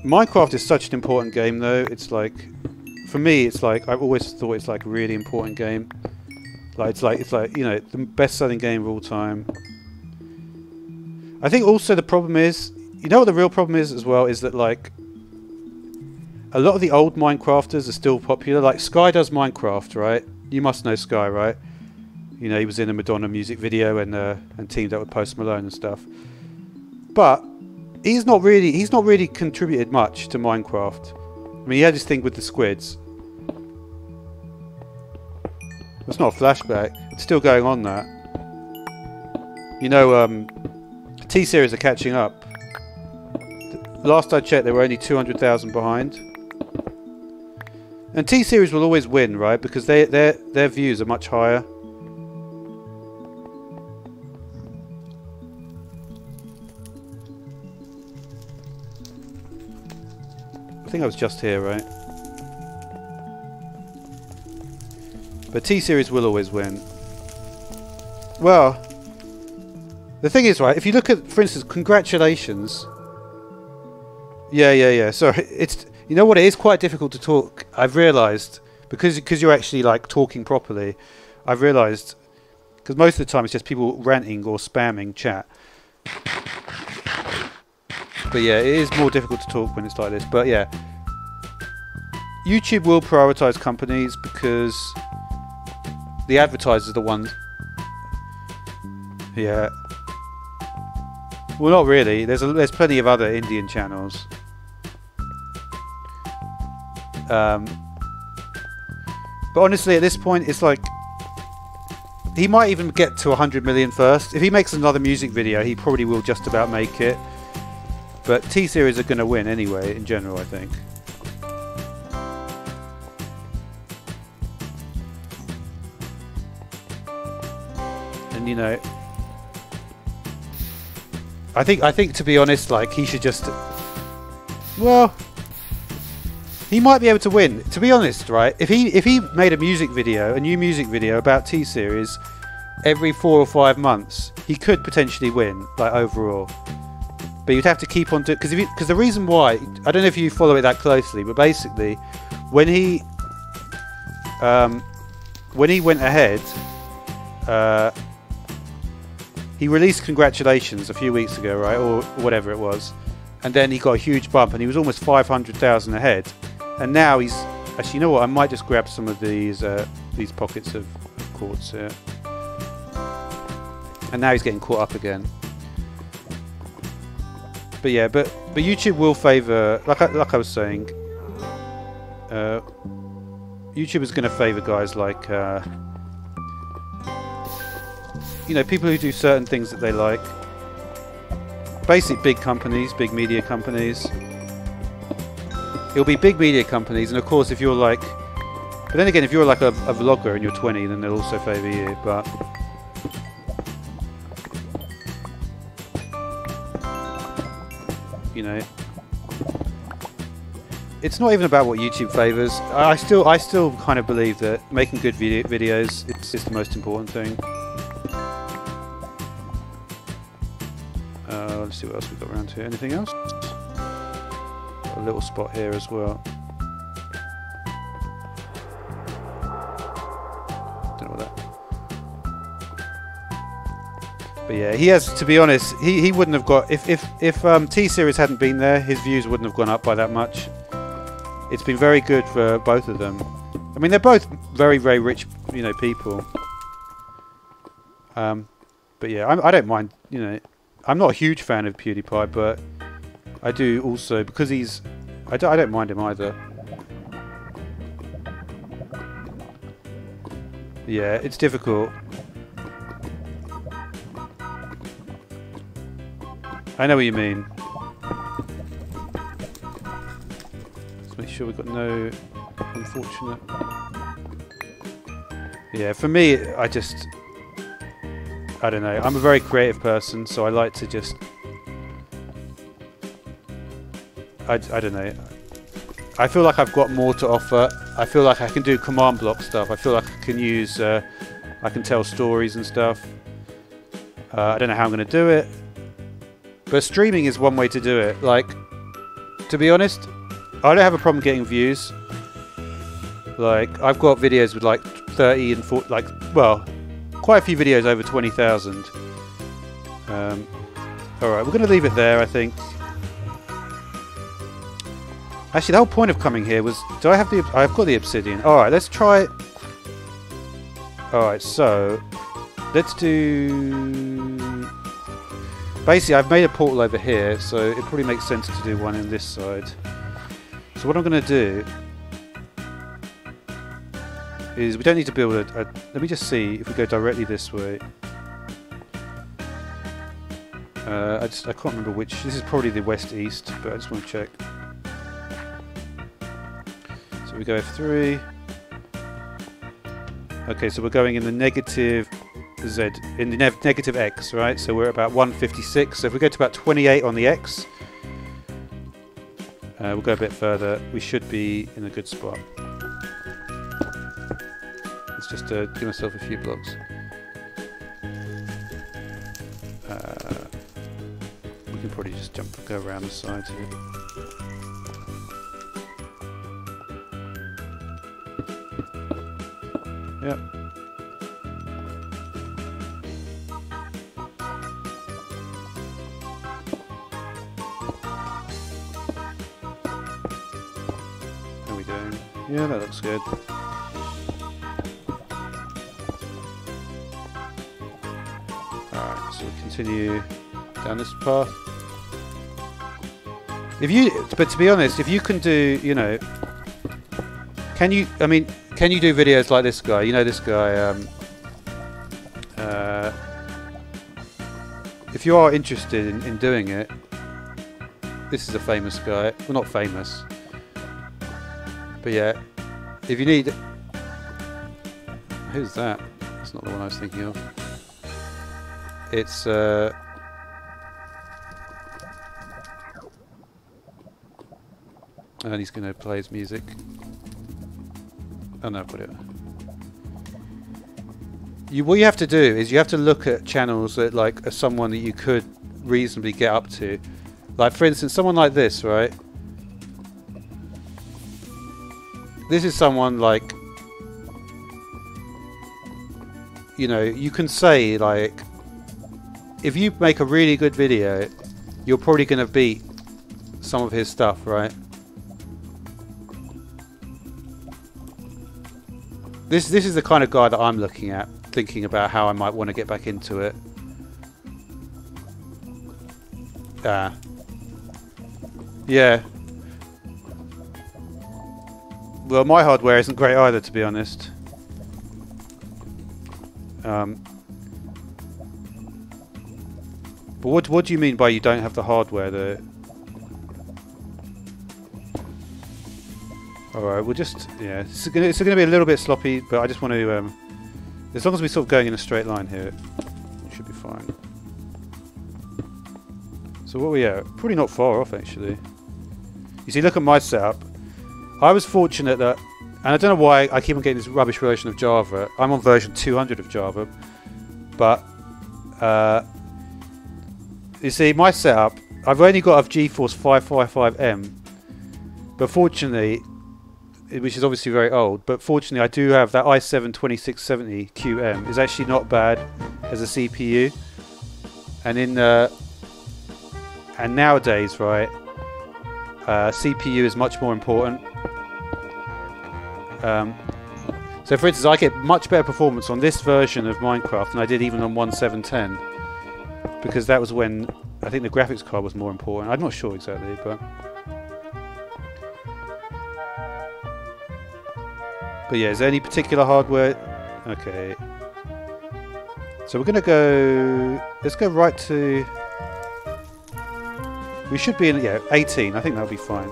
Minecraft is such an important game though. It's like, for me, it's like, I've always thought it's like a really important game. Like it's like you know, the best-selling game of all time. I think also the problem is, you know what the real problem is as well, is that like a lot of the old Minecrafters are still popular. Like Sky does Minecraft, right? You must know Sky, right? You know, he was in a Madonna music video and teamed up with Post Malone and stuff. But he's not really contributed much to Minecraft. I mean, he had his thing with the squids. It's not a flashback. It's still going on that. You know, T-Series are catching up. Last I checked, they were only 200,000 behind. And T-Series will always win, right? Because their views are much higher. I think I was just here, right? But T-Series will always win. Well, the thing is, right, if you look at, for instance, congratulations. Yeah. Sorry, it's, you know what, it is quite difficult to talk. I've realised, because you're actually like talking properly. I've realised, because most of the time it's just people ranting or spamming chat. But yeah, it is more difficult to talk when it's like this. But yeah, YouTube will prioritise companies because the advertisers are the ones. Yeah. Well, not really. There's plenty of other Indian channels. But honestly, at this point, it's like he might even get to 100 million first. If he makes another music video, he probably will just about make it. But T-Series are going to win anyway, in general, I think. And you know, I think to be honest, like, he should just, well, he might be able to win. To be honest, right? If he made a music video, a new music video about T-Series every 4 or 5 months, he could potentially win, like, overall. But you'd have to keep on doing, because the reason why, I don't know if you follow it that closely, but basically, when he went ahead, he released Congratulations a few weeks ago, right, or whatever it was, and then he got a huge bump, and he was almost 500,000 ahead, and now he's actually, you know what? I might just grab some of these pockets of quartz here, and now he's getting caught up again. But yeah, but YouTube will favour, like I was saying, YouTube is going to favour guys like, you know, people who do certain things that they like. Basically, big companies, big media companies. It'll be big media companies, and of course, if you're like, but then again, if you're like a vlogger and you're 20, then they'll also favour you. But you know, it's not even about what YouTube favours. I still kind of believe that making good videos is the most important thing. Let's see what else we've got around here. Anything else? Got a little spot here as well. Don't know what that. But yeah, he has. To be honest, he wouldn't have got if T-Series hadn't been there, his views wouldn't have gone up by that much. It's been very good for both of them. I mean, they're both very, very rich, you know, people. But yeah, I don't mind, you know. I'm not a huge fan of PewDiePie, but I do also, because he's, I don't mind him either. Yeah, it's difficult. I know what you mean. Let's make sure we've got no unfortunate. Yeah, for me, I don't know. I'm a very creative person, so I like to just... I don't know. I feel like I've got more to offer. I feel like I can do command block stuff. I feel like I can use... I can tell stories and stuff. I don't know how I'm going to do it. But streaming is one way to do it. Like, to be honest, I don't have a problem getting views. Like, I've got videos with like 30 and 40... Like, well... Quite a few videos over 20,000. Alright, we're going to leave it there, I think. Actually, the whole point of coming here was... Do I have the... I've got the obsidian. Alright, let's try... Alright, so... Let's do... Basically, I've made a portal over here, so it probably makes sense to do one on this side. So what I'm going to do... is we don't need to build a... Let me just see if we go directly this way. I can't remember which... This is probably the west-east, but I just want to check. So we go F3. Okay, so we're going in the negative Z, in the negative X, right? So we're at about 156. So if we go to about 28 on the X, we'll go a bit further. We should be in a good spot. Just to give myself a few blocks. We can probably just go around the sides here. Yep. How are we doing? Yeah, that looks good. So we continue down this path. But to be honest, if you can do, you know, can you do videos like this guy? You know this guy, if you are interested in doing it, this is a famous guy. Well, not famous, but yeah. If you need, who's that? That's not the one I was thinking of. It's and he's going to play his music. Oh no, put it. What you have to do is you have to look at channels that like are someone that you could reasonably get up to. Like for instance, someone like this, right? This is someone like, you know, you can say like, if you make a really good video, you're probably going to beat some of his stuff, right? This is the kind of guy that I'm looking at, thinking about how I might want to get back into it. Yeah. Well, my hardware isn't great either, to be honest. But what do you mean by you don't have the hardware there? Alright, we'll just, yeah, it's gonna be a little bit sloppy, but I just want to, as long as we're sort of going in a straight line here, it should be fine. So what are we at? Probably not far off, actually. You see, look at my setup. I was fortunate that, and I don't know why I keep on getting this rubbish version of Java. I'm on version 200 of Java, but you see, my setup, I've only got a GeForce 555M, but fortunately, which is obviously very old, but fortunately I do have that i7-2670QM. Is actually not bad as a CPU, and and nowadays, right, CPU is much more important. So for instance, I get much better performance on this version of Minecraft than I did even on 1.7.10, because that was when I think the graphics card was more important. I'm not sure exactly, but yeah, is there any particular hardware? Okay. So we're going to go, let's go right to, we should be in, yeah, 18. I think that'll be fine.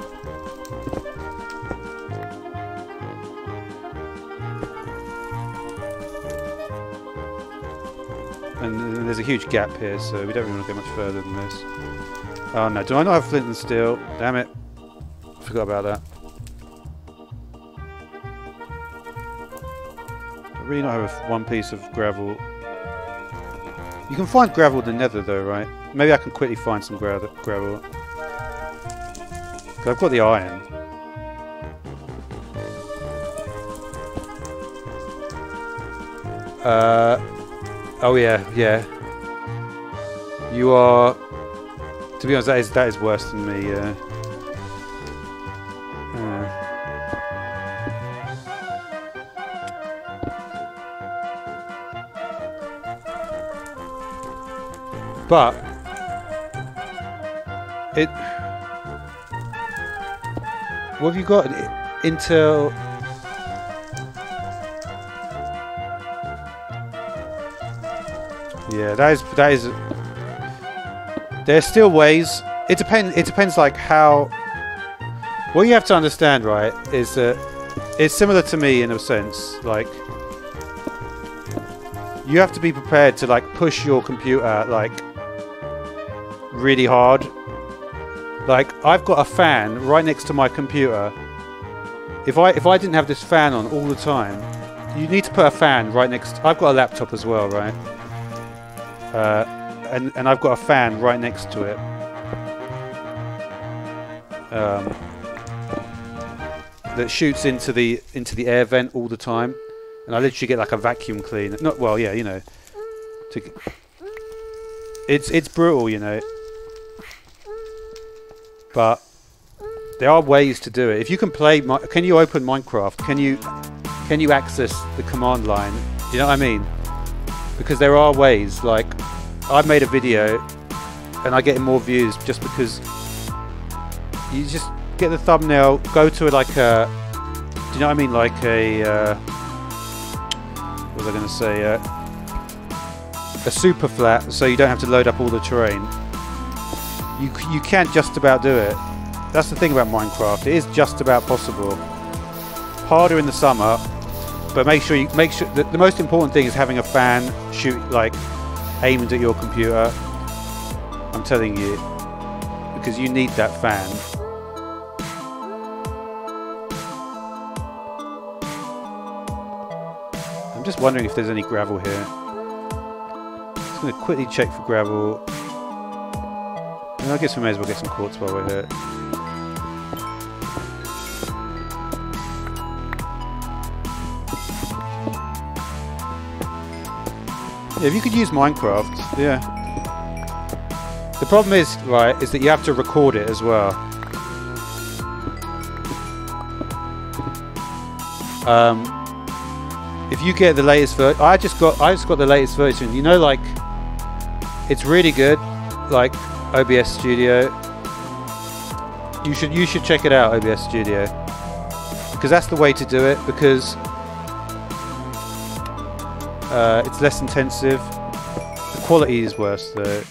And there's a huge gap here, so we don't really want to go much further than this. Oh no, do I not have flint and steel? Damn it. I forgot about that. I really not have one piece of gravel. You can find gravel in the nether though, right? Maybe I can quickly find some gravel. I've got the iron. Oh yeah, yeah. You are, to be honest, that is worse than me. But it. What have you got? Intel. Yeah, that is. There's still ways. It depends like how. What you have to understand, right, is that it's similar to me in a sense. Like, you have to be prepared to like push your computer like really hard. Like, I've got a fan right next to my computer. If I didn't have this fan on all the time, you need to put a fan right next. I've got a laptop as well, right? And I've got a fan right next to it. That shoots into the air vent all the time, and I literally get like a vacuum cleaner. Not well, yeah, you know. It's brutal, you know. But there are ways to do it. If you can play, can you open Minecraft? Can you access the command line? You know what I mean? Because there are ways. Like, I've made a video and I get more views just because you just get the thumbnail, go to like a, do you know what I mean? Like a, what was I going to say? a super flat, so you don't have to load up all the terrain. You can just about do it. That's the thing about Minecraft. It is just about possible. Harder in the summer, but make sure that the most important thing is having a fan aimed at your computer. I'm telling you, because you need that fan. I'm just wondering if there's any gravel here. Just going to quickly check for gravel. And I guess we may as well get some quartz while we're here. Yeah, if you could use Minecraft, yeah. The problem is, right, is that you have to record it as well. If you get the latest version, I just got the latest version. You know, like, it's really good, like OBS Studio. You should check it out, OBS Studio, because that's the way to do it. Because it's less intensive. The quality is worse though.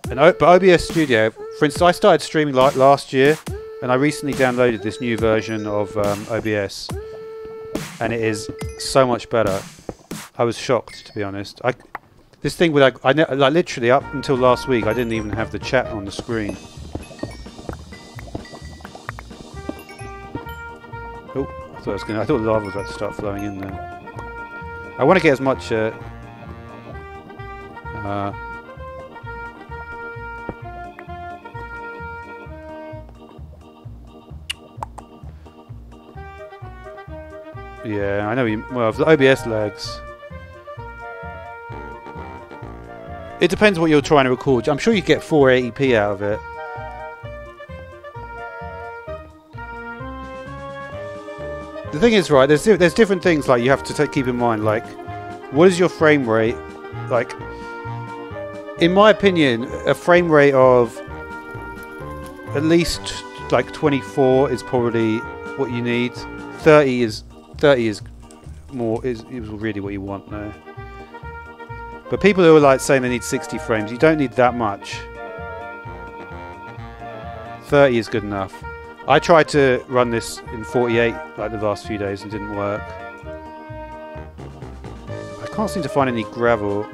But OBS Studio, for instance, I started streaming like last year, and I recently downloaded this new version of OBS, and it is so much better. I was shocked, to be honest. This thing with like literally up until last week, I didn't even have the chat on the screen. Oh, I thought lava was about to start flowing in there. I want to get as much. Yeah, I know. Well, if the OBS lags. It depends what you're trying to record. I'm sure you get 480p out of it. The thing is, right, there's different things like you have to keep in mind. Like, what is your frame rate? Like, in my opinion, a frame rate of at least like 24 is probably what you need. 30 is really what you want now. But people who are like saying they need 60 frames, you don't need that much. 30 is good enough. I tried to run this in 48 like the last few days and didn't work. I can't seem to find any gravel.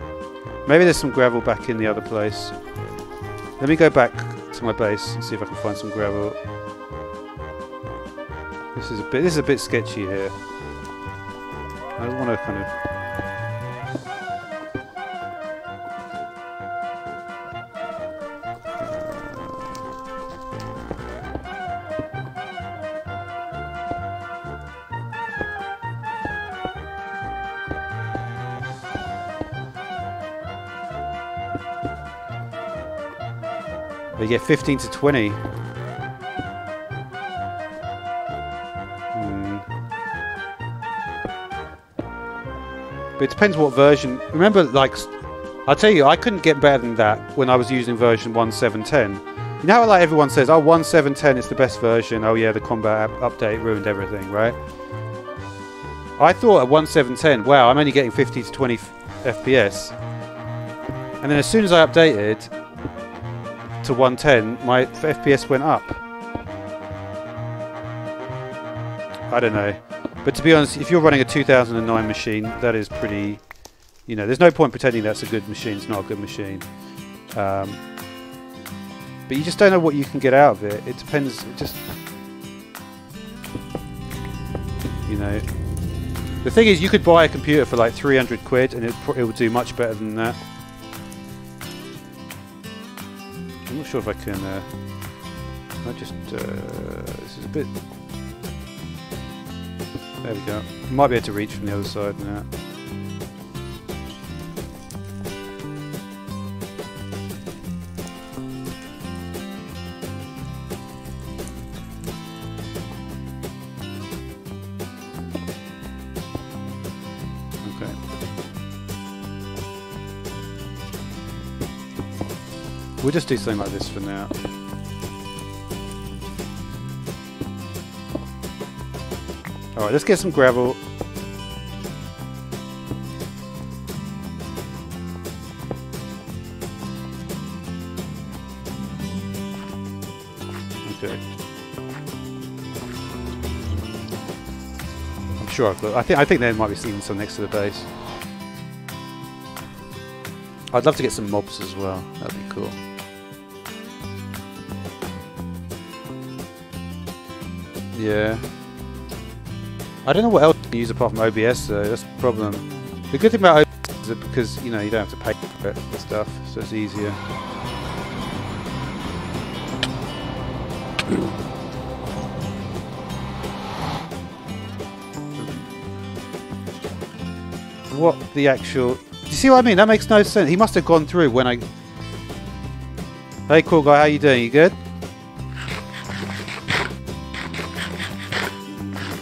Maybe there's some gravel back in the other place. Let me go back to my base and see if I can find some gravel. This is a bit sketchy here. I don't want to kind of. You get 15 to 20. But it depends what version. Remember, like, I'll tell you, I couldn't get better than that when I was using version 1.7.10. You know how like everyone says, oh, 1.7.10 is the best version. Oh yeah, the combat update ruined everything, right? I thought at 1.7.10, wow, I'm only getting 50 to 20 FPS. And then as soon as I updated to 110, my FPS went up. I don't know. But to be honest, if you're running a 2009 machine, that is pretty... You know, there's no point pretending that's a good machine. It's not a good machine. But you just don't know what you can get out of it. It depends. It just... You know... The thing is, you could buy a computer for like 300 quid and it would do much better than that. I'm not sure if I can... this is a bit... There we go. Might be able to reach from the other side now. Okay. We'll just do something like this for now. Alright, let's get some gravel. sure I've got. I think there might be some next to the base. I'd love to get some mobs as well. That'd be cool. Yeah. I don't know what else you can use apart from OBS though. That's the problem. The good thing about OBS is that because you know you don't have to pay for it and stuff, so it's easier. What the actual... Do you see what I mean? That makes no sense. He must have gone through when I... Hey, cool guy, how you doing? You good?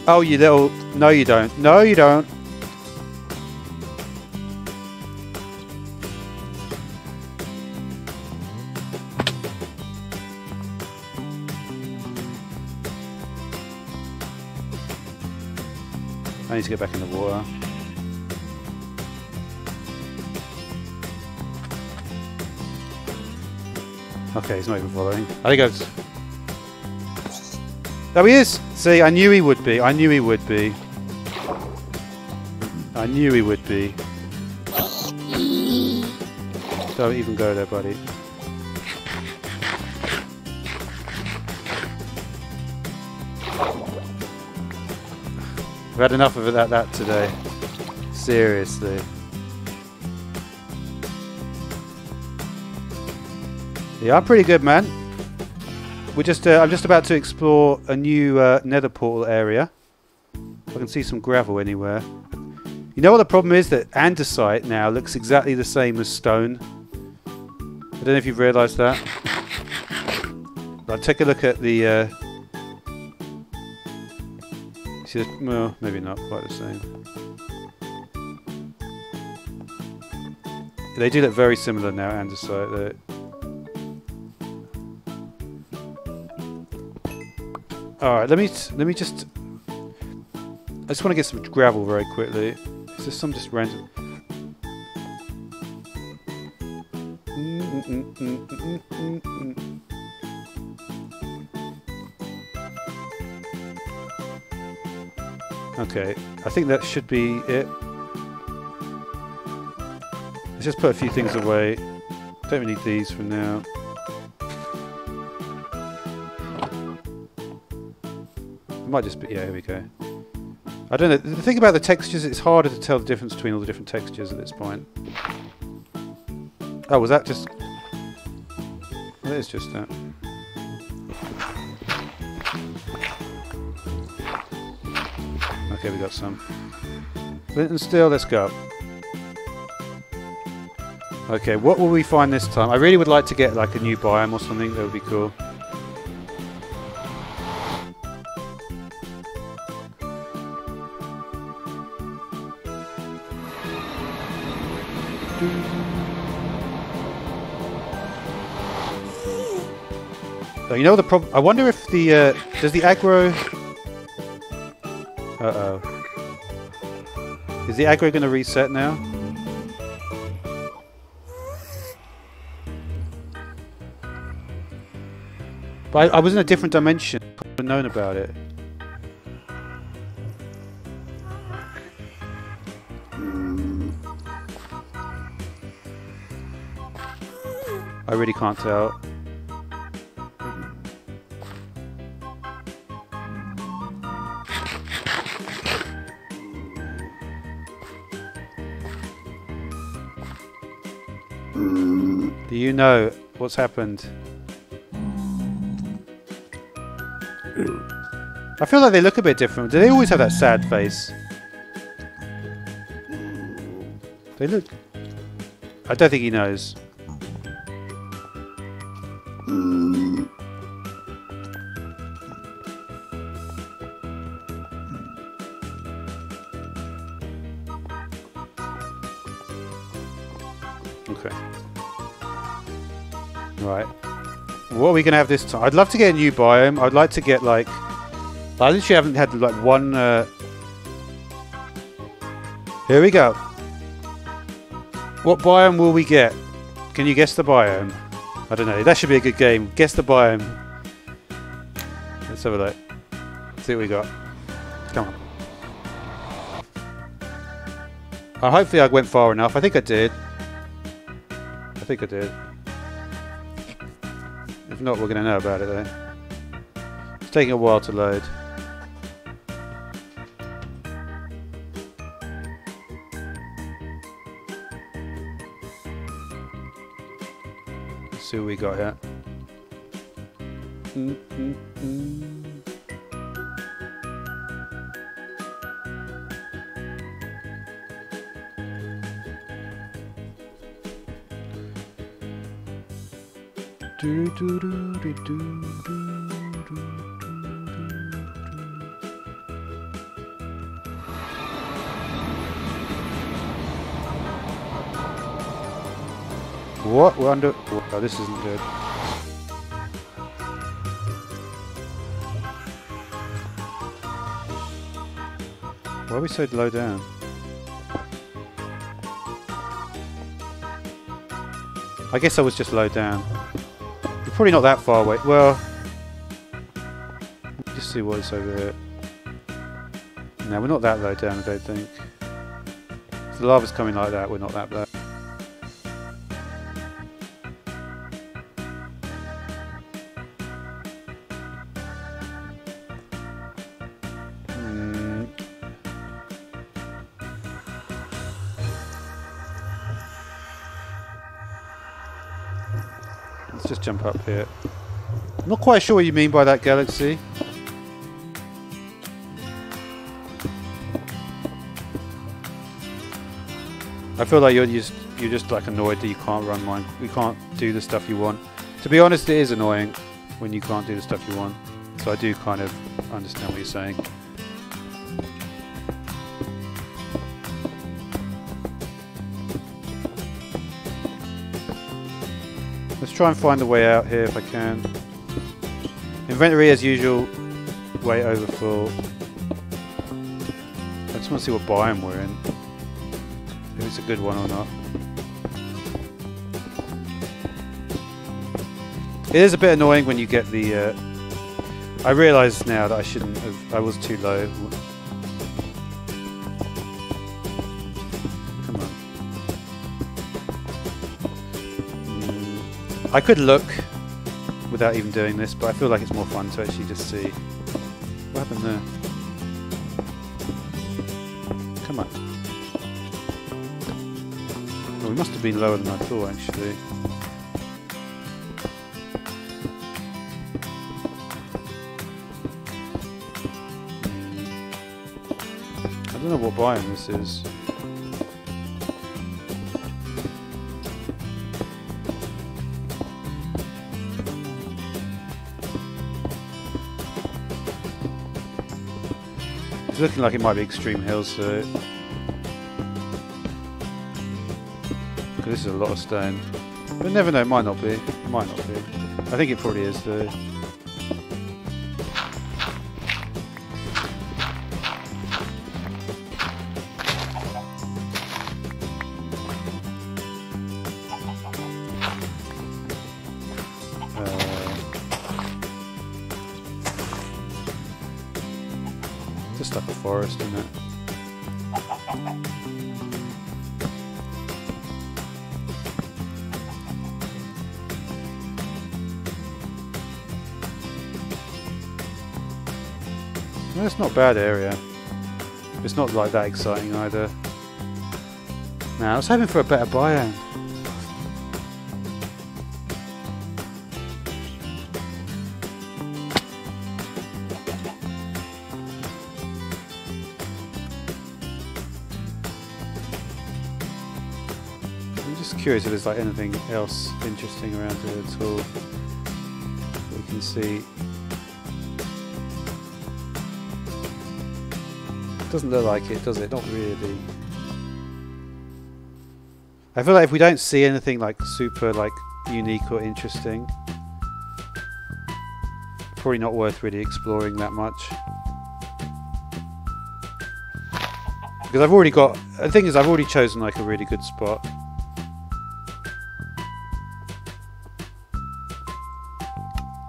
Oh, you little... No, you don't. No, you don't. I need to get back in the water. Okay, he's not even following. I think I've... There he is! See, I knew he would be. I knew he would be. I knew he would be. Don't even go there, buddy. I've had enough of that today. Seriously. Yeah, I'm pretty good, man. I'm just about to explore a new nether portal area. I can see some gravel anywhere. You know what the problem is? That andesite now looks exactly the same as stone. I don't know if you've realised that. But take a look at the... see, well, maybe not quite the same. They do look very similar now, andesite. Alright, let me just... I just want to get some gravel very quickly. Is there some just random... Okay, I think that should be it. Let's just put a few things away. Don't really need these for now. Might just be, yeah, here we go. I don't know, the thing about the textures, it's harder to tell the difference between all the different textures at this point. Oh, was that just... Well, it is just that. Okay, we got some. Flint and steel, let's go. Okay, what will we find this time? I really would like to get like a new biome or something, that would be cool. Oh, you know the problem? I wonder if the does the aggro? Is the aggro going to reset now? But I was in a different dimension. I would have known about it. I really can't tell. Do you know what's happened? I feel like they look a bit different. Do they always have that sad face? They look... I don't think he knows. Okay. Right. What are we going to have this time? I'd love to get a new biome. I'd like to get like... I literally haven't had like one... Here we go. What biome will we get? Can you guess the biome? I don't know. That should be a good game. Guess the biome. Let's have a look. See what we got. Come on. Hopefully I went far enough. I think I did. I think I did. If not, we're going to know about it though. It's taking a while to load. Let's see what we got here. What? We're under... Oh, this isn't good. Why are we so low down? I guess I was just low down. We're probably not that far away. Well, let's just see what's over here. No, we're not that low down, I don't think. If the lava's coming like that, we're not that low. Let's just jump up here. I'm not quite sure what you mean by that, Galaxy. I feel like you're just like annoyed that you can't run mine. You can't do the stuff you want. To be honest, it is annoying when you can't do the stuff you want. So I do kind of understand what you're saying. Let's try and find a way out here if I can. Inventory as usual, way over full. I just want to see what biome we're in. If it's a good one or not. It is a bit annoying when you get the... I realise now that I shouldn't have... I was too low. I could look without even doing this, but I feel like it's more fun to actually just see. What happened there? Come on. Well, we must have been lower than I thought, actually. I don't know what biome this is. It's looking like it might be extreme hills, so this is a lot of stone. But never know, it might not be. It might not be. I think it probably is though. Just like a forest, isn't it? Well, it's not a bad area. It's not like that exciting either. Now, I was hoping for a better biome. Curious if there's like anything else interesting around here at all we can see. Doesn't look like it, does it? Not really. I feel like if we don't see anything like super like unique or interesting, probably not worth really exploring that much. Because I've already got, the thing is I've already chosen like a really good spot.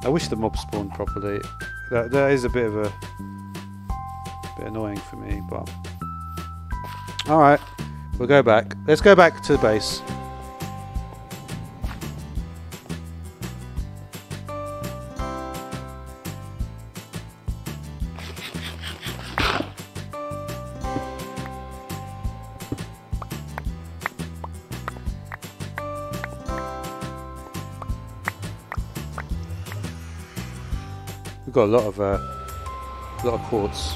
I wish the mob spawned properly. That is a bit of a bit annoying for me, but alright. We'll go back. Let's go back to the base. We've got a lot of quartz.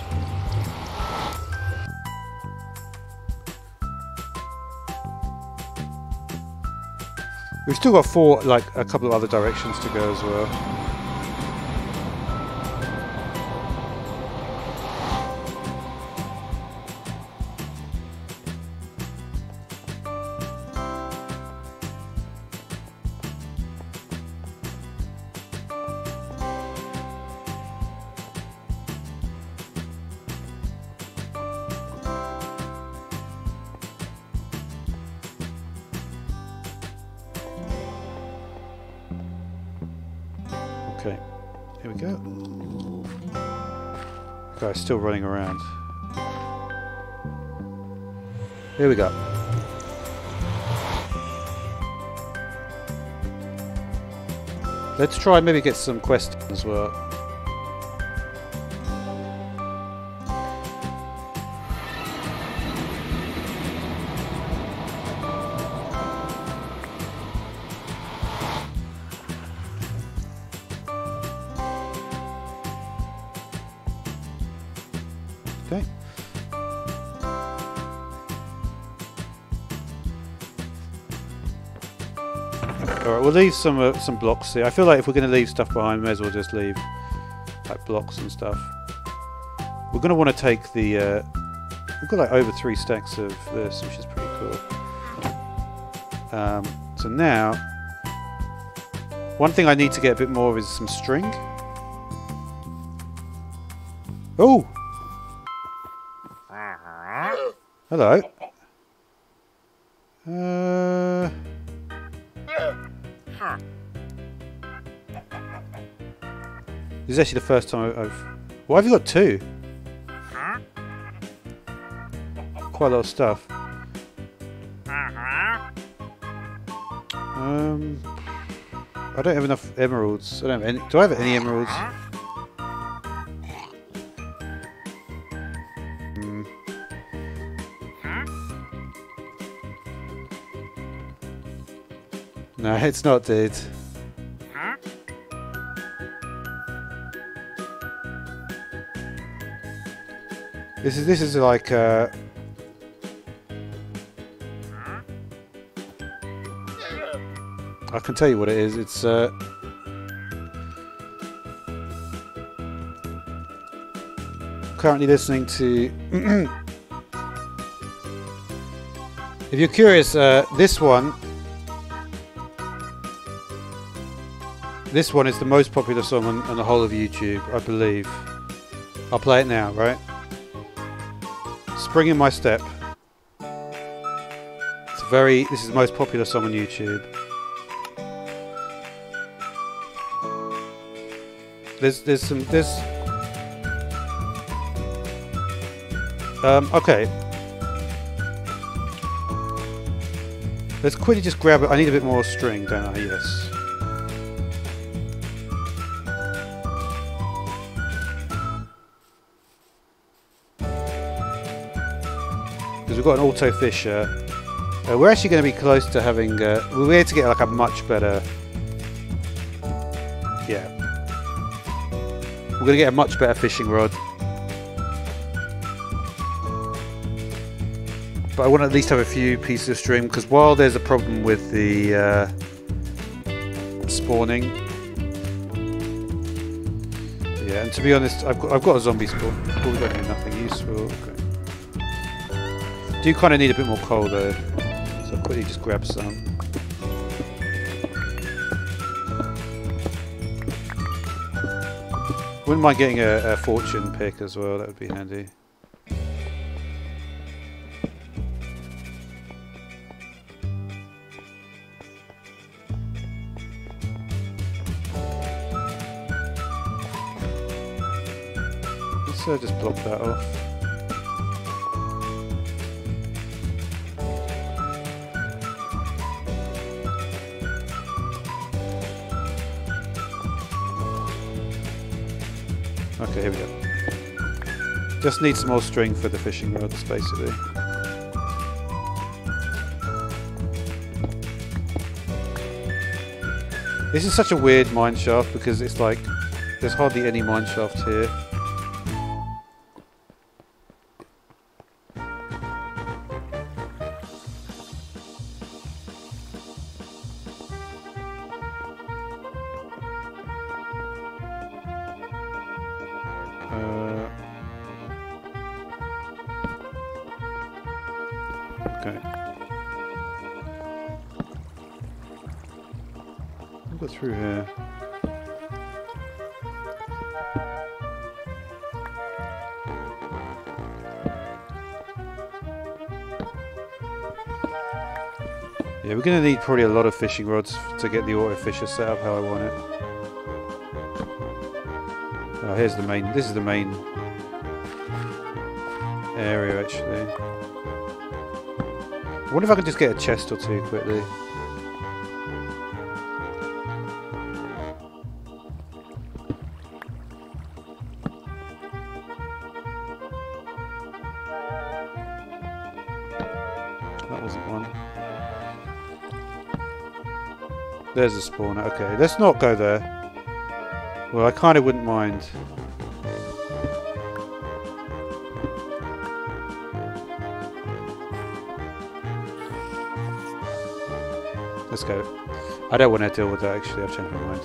We've still got a couple of other directions to go as well. Okay, here we go. Guy's still running around. Here we go. Let's try and maybe get some quests as well. Okay. Alright, we'll leave some blocks here. I feel like if we're going to leave stuff behind, we may as well just leave like blocks and stuff. We're going to want to take the... we've got like over 3 stacks of this, which is pretty cool. So now, one thing I need to get a bit more of is some string. Oh! Hello. This is actually the first time I've... Why have you got 2? Quite a lot of stuff. I don't have enough emeralds. I don't have any... Do I have any emeralds? No, it's not, dude. This is like I can tell you what it is. It's currently listening to if you're curious, this one is the most popular song on the whole of YouTube, I believe. I'll play it now, right? Spring in My Step. This is the most popular song on YouTube. Okay. Let's quickly just grab it. I need a bit more string, don't I? Yes. Because we've got an auto fisher. We're actually going to be close to having... we're here to get like a much better... Yeah. We're going to get a much better fishing rod. But I want to at least have a few pieces of string, because while there's a problem with the spawning... Yeah, and to be honest, I've got a zombie spawn. Oh, we don't need nothing useful. Okay. Do kind of need a bit more coal though, so I'll quickly just grab some. Wouldn't mind getting a fortune pick as well, that would be handy. Let's just block that off. Okay, here we go. Just need some more string for the fishing rods, basically. This is such a weird mine shaft because it's like there's hardly any mine shaft here. Okay. I'll go through here. Yeah, we're going to need probably a lot of fishing rods to get the auto fisher set up how I want it. Oh, here's the main. This is the main area, actually. I wonder if I can just get a chest or two quickly. That wasn't one. There's a spawner. Okay, let's not go there. Well, I kind of wouldn't mind. Let's go. I don't want to deal with that, actually. I've changed my mind.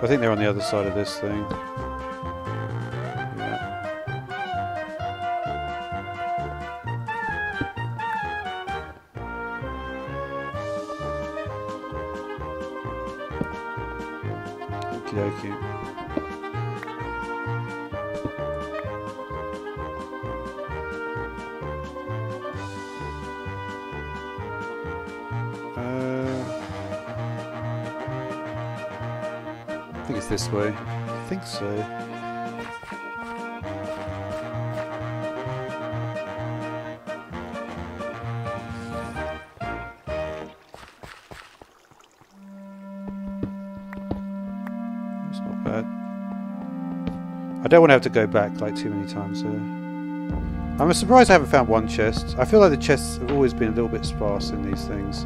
I think they're on the other side of this thing. Yeah. Okie dokie. I think it's this way. I think so. It's not bad. I don't want to have to go back like too many times here. I'm surprised I haven't found one chest. I feel like the chests have always been a little bit sparse in these things.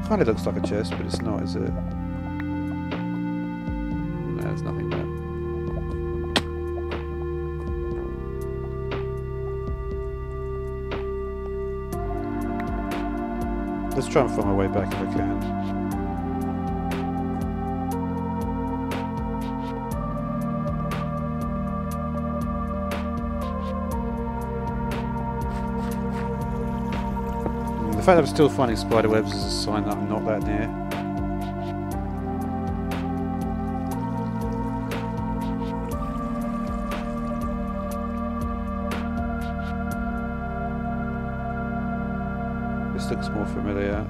Kind of looks like a chest, but it's not, is it? No, there's nothing there. Let's try and find my way back if I can. The fact that I'm still finding spider webs is a sign that I'm not that near. This looks more familiar.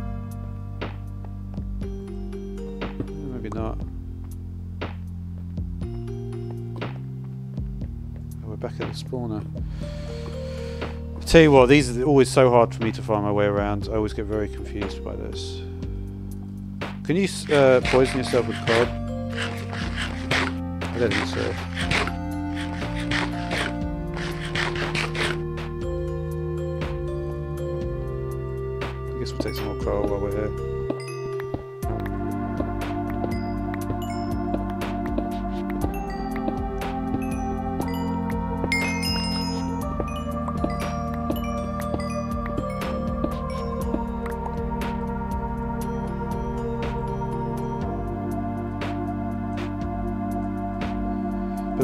Maybe not. Oh, we're back at the spawner. Tell you what, these are always so hard for me to find my way around. I always get very confused by this. Can you poison yourself with cod? I don't think so. I guess we'll take some more coal while we're here.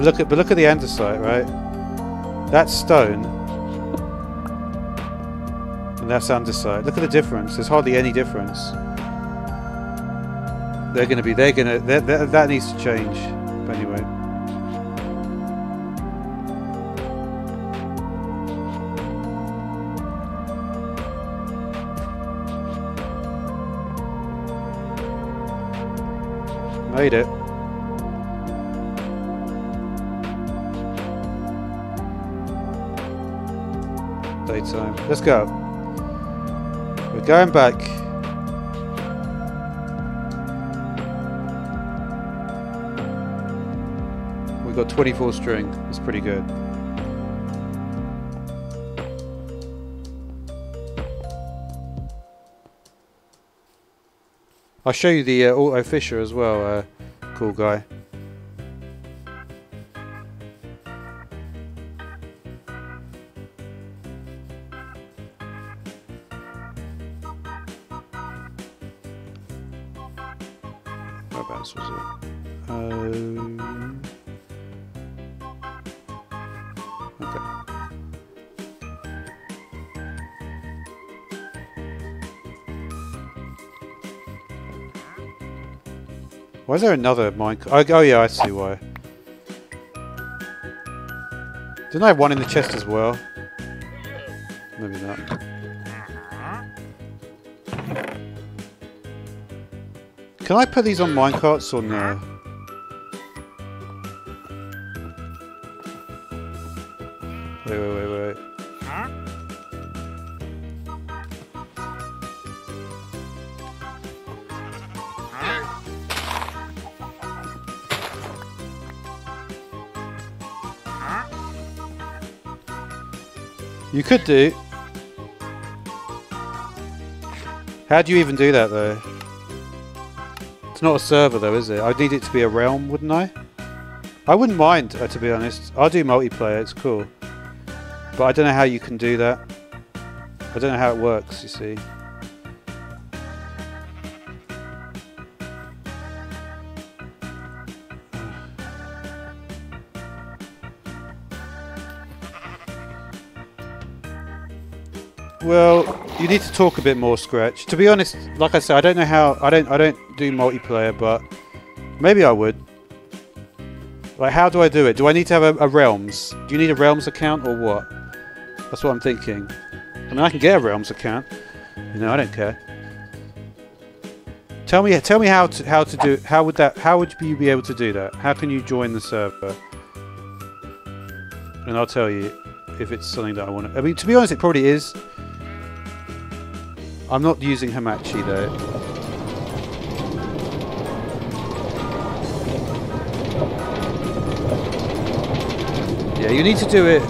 But look at the andesite, right? That's stone, and that's andesite. Look at the difference. There's hardly any difference. That needs to change. But anyway, Made it. Daytime. Let's go. We're going back. We've got 24 string. That's pretty good. I'll show you the auto fisher as well, cool guy. Whereabouts was it? Okay. Why is there another minecart? Oh yeah, I see why. Didn't I have one in the chest as well? Maybe not. Can I put these on minecarts or no? Wait. You could do. How do you even do that though? It's not a server though, is it? I'd need it to be a realm, wouldn't I? I wouldn't mind, to be honest. I'll do multiplayer, it's cool. But I don't know how you can do that. I don't know how it works, you see. Well, you need to talk a bit more, Scratch. To be honest, like I said, I don't know how. I don't do multiplayer, but maybe I would. Like, how do I do it? Do I need to have a realms? Do you need a realms account or what? That's what I'm thinking. I mean, I can get a realms account. You know, I don't care. Tell me how to do. How would you be able to do that? How can you join the server? And I'll tell you if it's something that I want to. I mean, to be honest, it probably is. I'm not using Hamachi though. Yeah, you need to do it.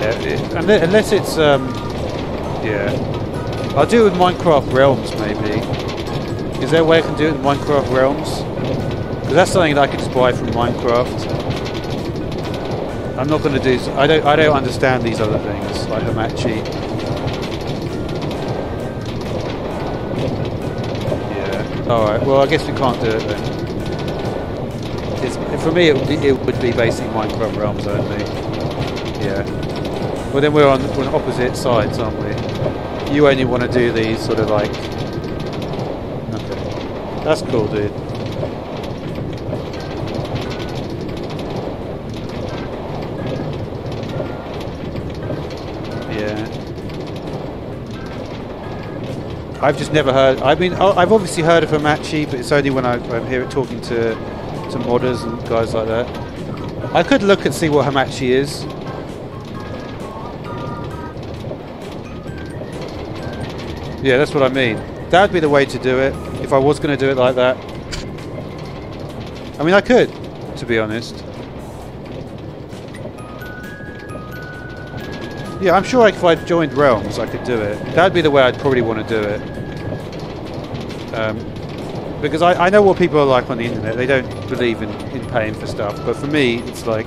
Yeah, unless it's yeah. I'll do it with Minecraft Realms maybe. Is there a way I can do it in Minecraft Realms? Because that's something that I could just buy from Minecraft. I'm not going to do. I don't understand these other things like Hamachi. Yeah. All right. Well, I guess we can't do it then. For me, it would be basically Minecraft Realms only. Yeah. Well, then we're on opposite sides, aren't we? You only want to do these sort of like. Okay. That's cool, dude. I've just never heard. I mean, I've obviously heard of Hamachi, but it's only when I hear it talking to modders and guys like that. I could look and see what Hamachi is. Yeah, that's what I mean. That would be the way to do it if I was going to do it like that. I mean, I could, to be honest. Yeah, I'm sure if I joined Realms, I could do it. That'd be the way I'd probably want to do it. Because I know what people are like on the internet. They don't believe in paying for stuff. But for me, it's like,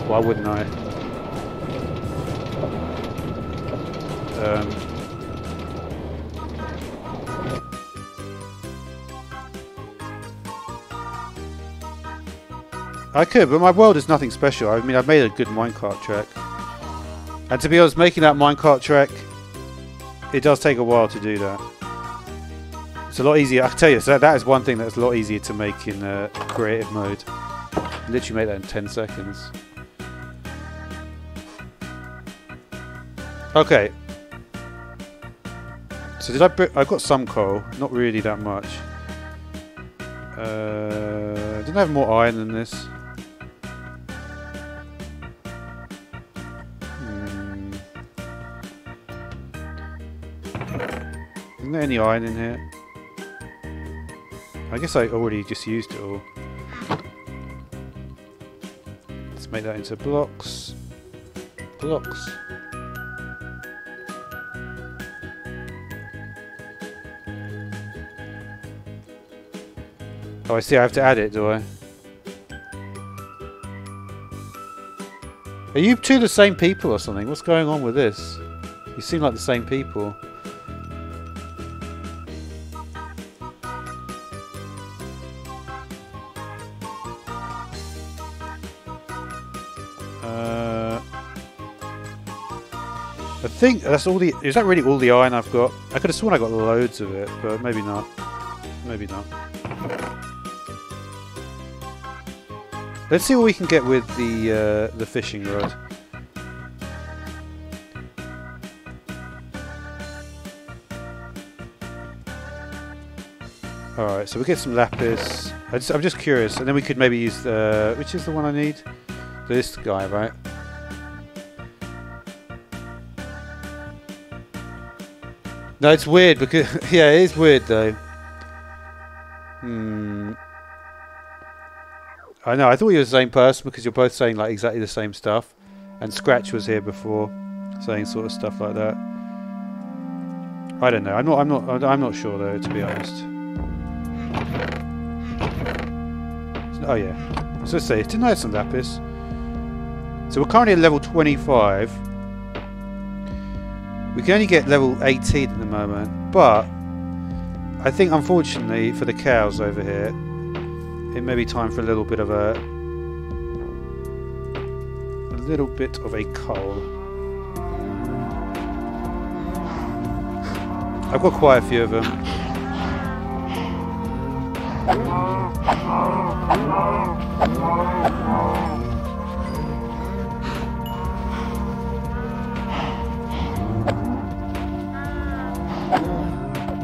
why wouldn't I? I could, but my world is nothing special. I mean, I've made a good minecart track. And to be honest, making that minecart track, it does take a while to do that. It's a lot easier. I can tell you, so that is one thing that's a lot easier to make in creative mode. You literally make that in 10 seconds. Okay. So did I got some coal, not really that much. Didn't I have more iron than this? Isn't there any iron in here? I guess I already just used it all. Let's make that into blocks. Blocks. Oh, I see, I have to add it, do I? Are you two the same people or something? What's going on with this? You seem like the same people. I think that's all the... Is that really all the iron I've got? I could have sworn I got loads of it, but maybe not. Maybe not. Let's see what we can get with the fishing rod. Alright, so we get some lapis. I'm just curious, and then we could maybe use the... Which is the one I need? This guy, right? No, it's weird because... yeah, it is weird though. I know, I thought you were the same person because you're both saying like exactly the same stuff. And Scratch was here before, saying sort of stuff like that. I don't know. I'm not sure though, to be honest. Oh yeah. So let's see. Didn't I have some lapis? So we're currently at level 25. We can only get level 18 at the moment, but I think unfortunately for the cows over here, it may be time for a little bit of a coal. I've got quite a few of them.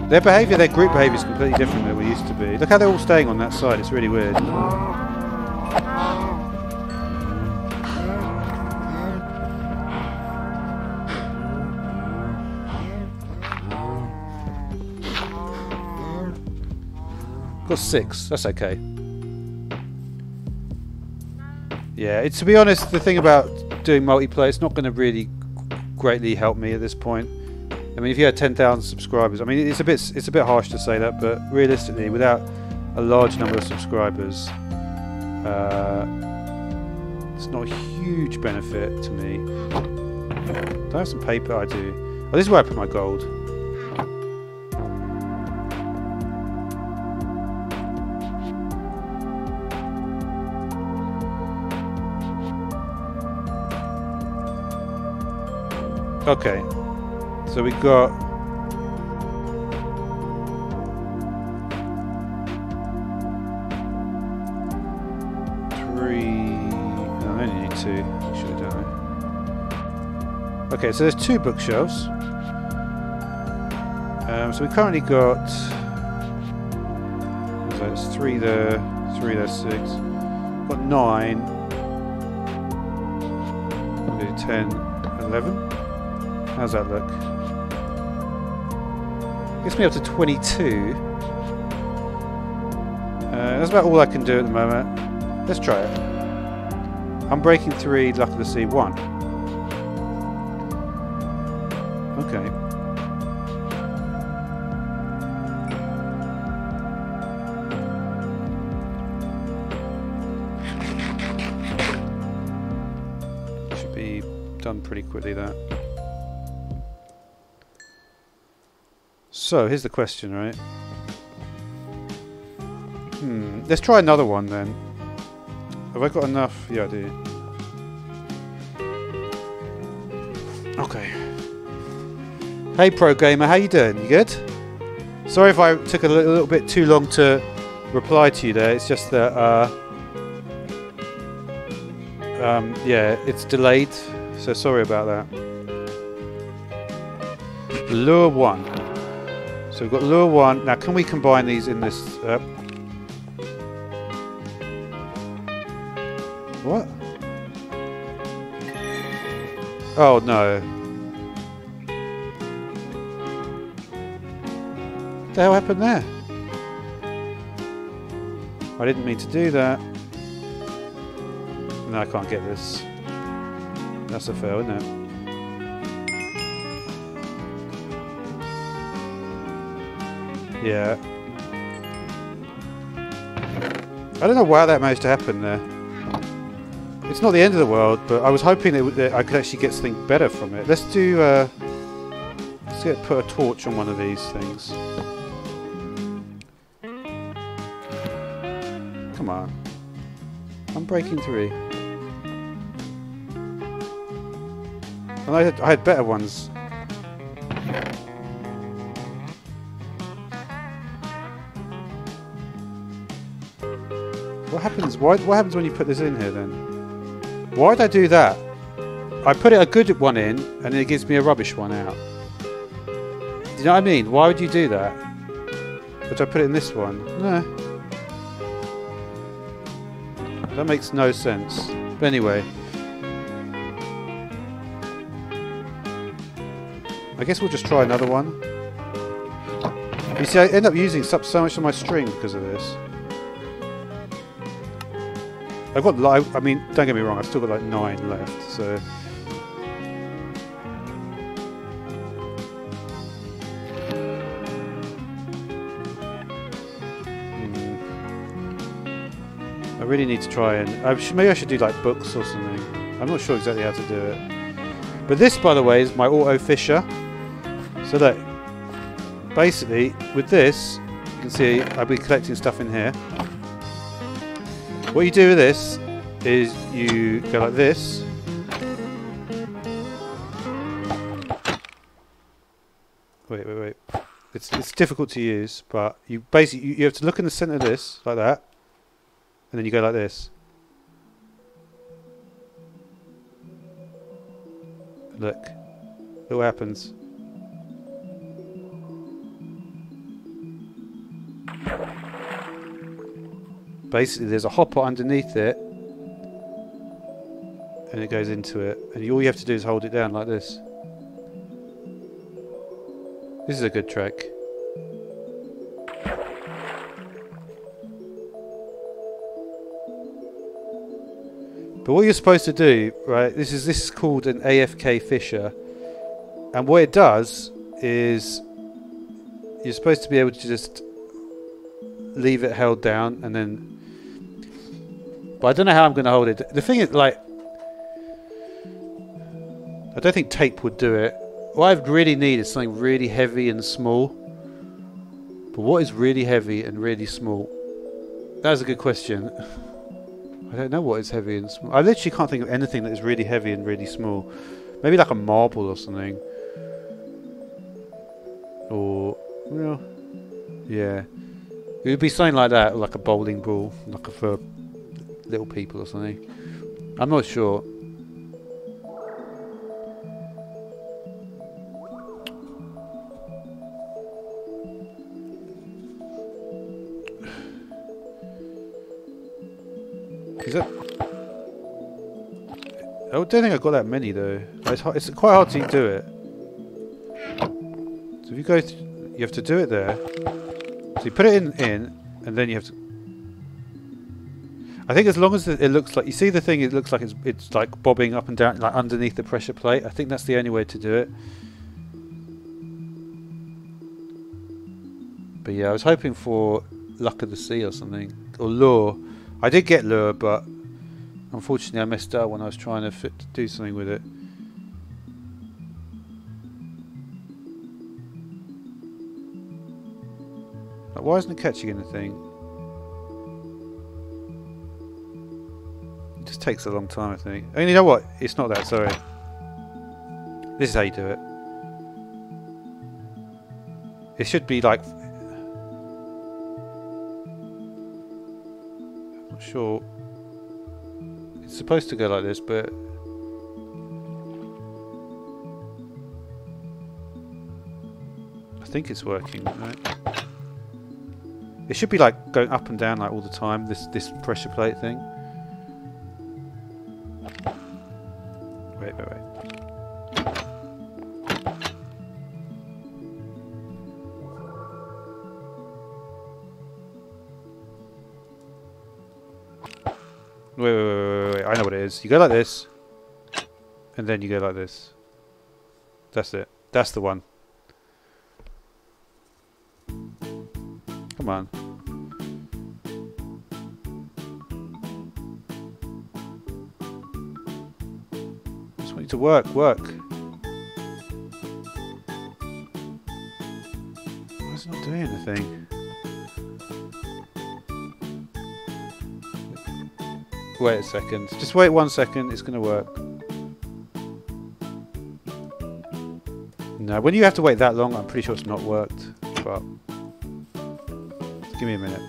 Their behaviour, their group behaviour is completely different than we used to be. Look how they're all staying on that side, it's really weird. Got 6, that's okay. Yeah, to be honest, the thing about doing multiplayer, it's not going to really greatly help me at this point. I mean, if you had 10,000 subscribers, I mean, it's a bit harsh to say that, but realistically, without a large number of subscribers, it's not a huge benefit to me. Do I have some paper? I do. Oh, this is where I put my gold. Okay. So we got three. No, I only need 2. Should have done it. Okay, so there's 2 bookshelves. So we currently got. So it's 3 there, 3 there, 6. Got 9. We'll do 10, 11. How's that look? Gets me up to 22. That's about all I can do at the moment. Let's try it. Unbreaking 3, Luck of the Sea 1. Okay. Should be done pretty quickly, that. So, here's the question, right? Let's try another one then. Have I got enough? Yeah, I do. Okay. Hey, Pro Gamer, how you doing? You good? Sorry if I took a little bit too long to reply to you there. It's just that, yeah, it's delayed. So sorry about that. Lure 1. So we've got lure 1. Now can we combine these in this... what? Oh no. What the hell happened there? I didn't mean to do that. No, I can't get this. That's a fail, isn't it? Yeah. I don't know why that managed to happen there. It's not the end of the world, but I was hoping that I could actually get something better from it. Let's do... let's put a torch on one of these things. Come on. I'm breaking through. And I had better ones. What happens? What happens when you put this in here then? Why did I do that? I put a good one in, and then it gives me a rubbish one out. Do you know what I mean? Why would you do that? Would I put it in this one? No. That makes no sense. But anyway. I guess we'll just try another one. You see, I end up using so much of my string because of this. I've got, I mean, don't get me wrong, I've still got like 9 left, so... I really need to try and... maybe I should do like books or something. I'm not sure exactly how to do it. But this, by the way, is my auto fisher. So that, basically, with this, you can see I'll be collecting stuff in here. What you do with this is you go like this. Wait. It's difficult to use, but you basically you have to look in the center of this like that, and then you go like this. Look what happens. Basically, there's a hopper underneath it, and it goes into it. And all you have to do is hold it down like this. This is a good trick. But what you're supposed to do, right? This is called an AFK fisher, and what it does is you're supposed to be able to just leave it held down, and then. But I don't know how I'm going to hold it. The thing is, like, I don't think tape would do it. What I really need is something really heavy and small. But what is really heavy and really small? That's a good question. I don't know what is heavy and small. I literally can't think of anything that is really heavy and really small. Maybe like a marble or something. Or, well, yeah. It would be something like that, like a bowling ball, like for little people or something. I'm not sure. Is that? I don't think I've got that many though. It's quite hard to do it. So if you go, you have to do it there. So you put it in, and then you have to. I think as long as it looks like, you see the thing, it looks like it's like bobbing up and down, like underneath the pressure plate. I think that's the only way to do it. But yeah, I was hoping for luck of the sea or something, or lure. I did get lure, but unfortunately I messed up when I was trying to do something with it. Like, why isn't it catching anything? It just takes a long time, I think. And you know what? It's not that, sorry. This is how you do it. It should be like... I'm not sure. It's supposed to go like this, but... I think it's working, right? It should be like going up and down like all the time, this pressure plate thing. Wait. Wait. I know what it is. You go like this, and then you go like this. That's it. That's the one. Come on. Just want you to work. Why is it not doing anything? Wait a second. Just wait 1 second. It's going to work. No, when you have to wait that long, I'm pretty sure it's not worked. But give me a minute.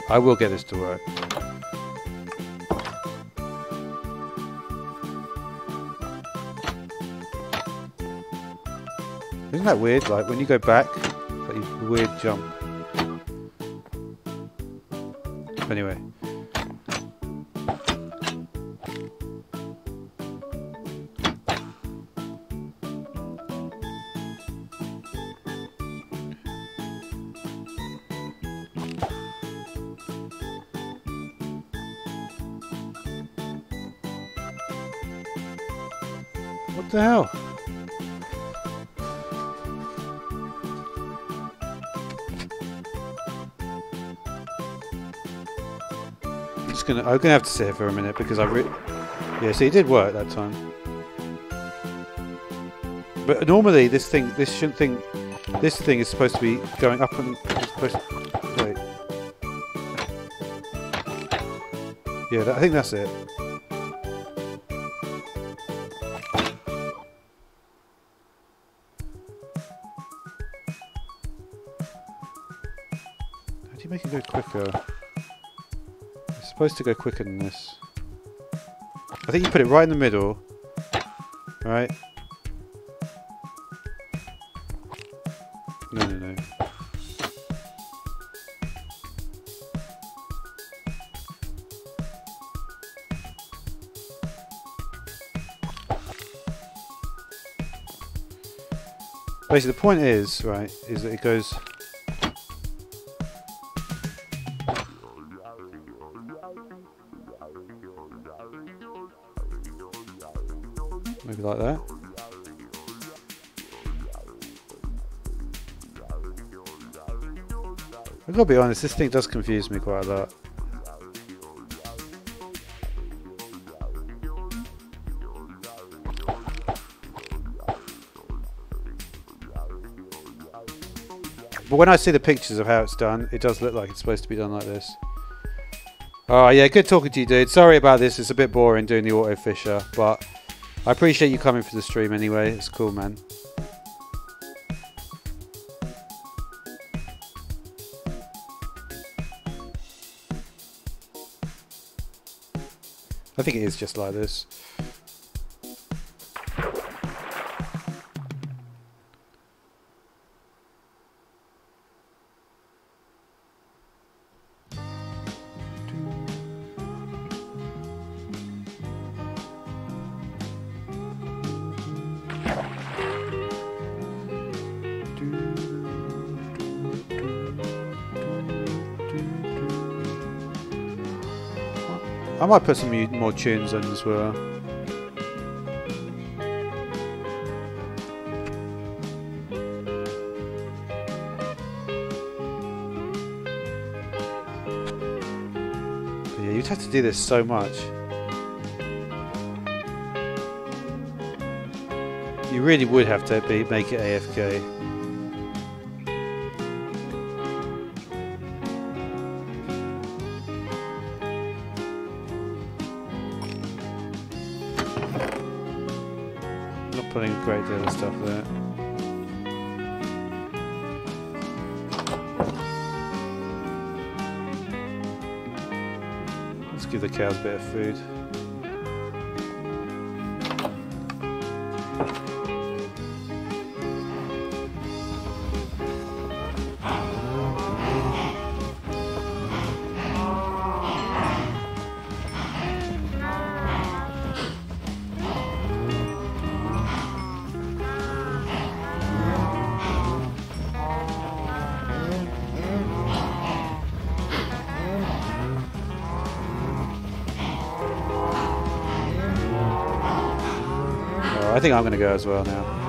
I will get this to work. Isn't that weird? Like when you go back, it's like a weird jump. Anyway. What the hell? I'm gonna have to sit here for a minute because yeah, see, it did work that time. But normally this thing is supposed to be going up and wait. Yeah, I think that's it. How do you make it go quicker? Supposed to go quicker than this. I think you put it right in the middle, right? No. Basically, the point is, right, is that it goes. Maybe like that. I've got to be honest, this thing does confuse me quite a lot. But when I see the pictures of how it's done, it does look like it's supposed to be done like this. Oh yeah, good talking to you, dude. Sorry about this, it's a bit boring doing the auto fisher, but I appreciate you coming for the stream anyway. It's cool, man. I think it is just like this. I might put some more tunes on as well. But yeah, you'd have to do this so much. You really would have to make it AFK. Putting a great deal of stuff there. Let's give the cows a bit of food. I think I'm going to go as well now.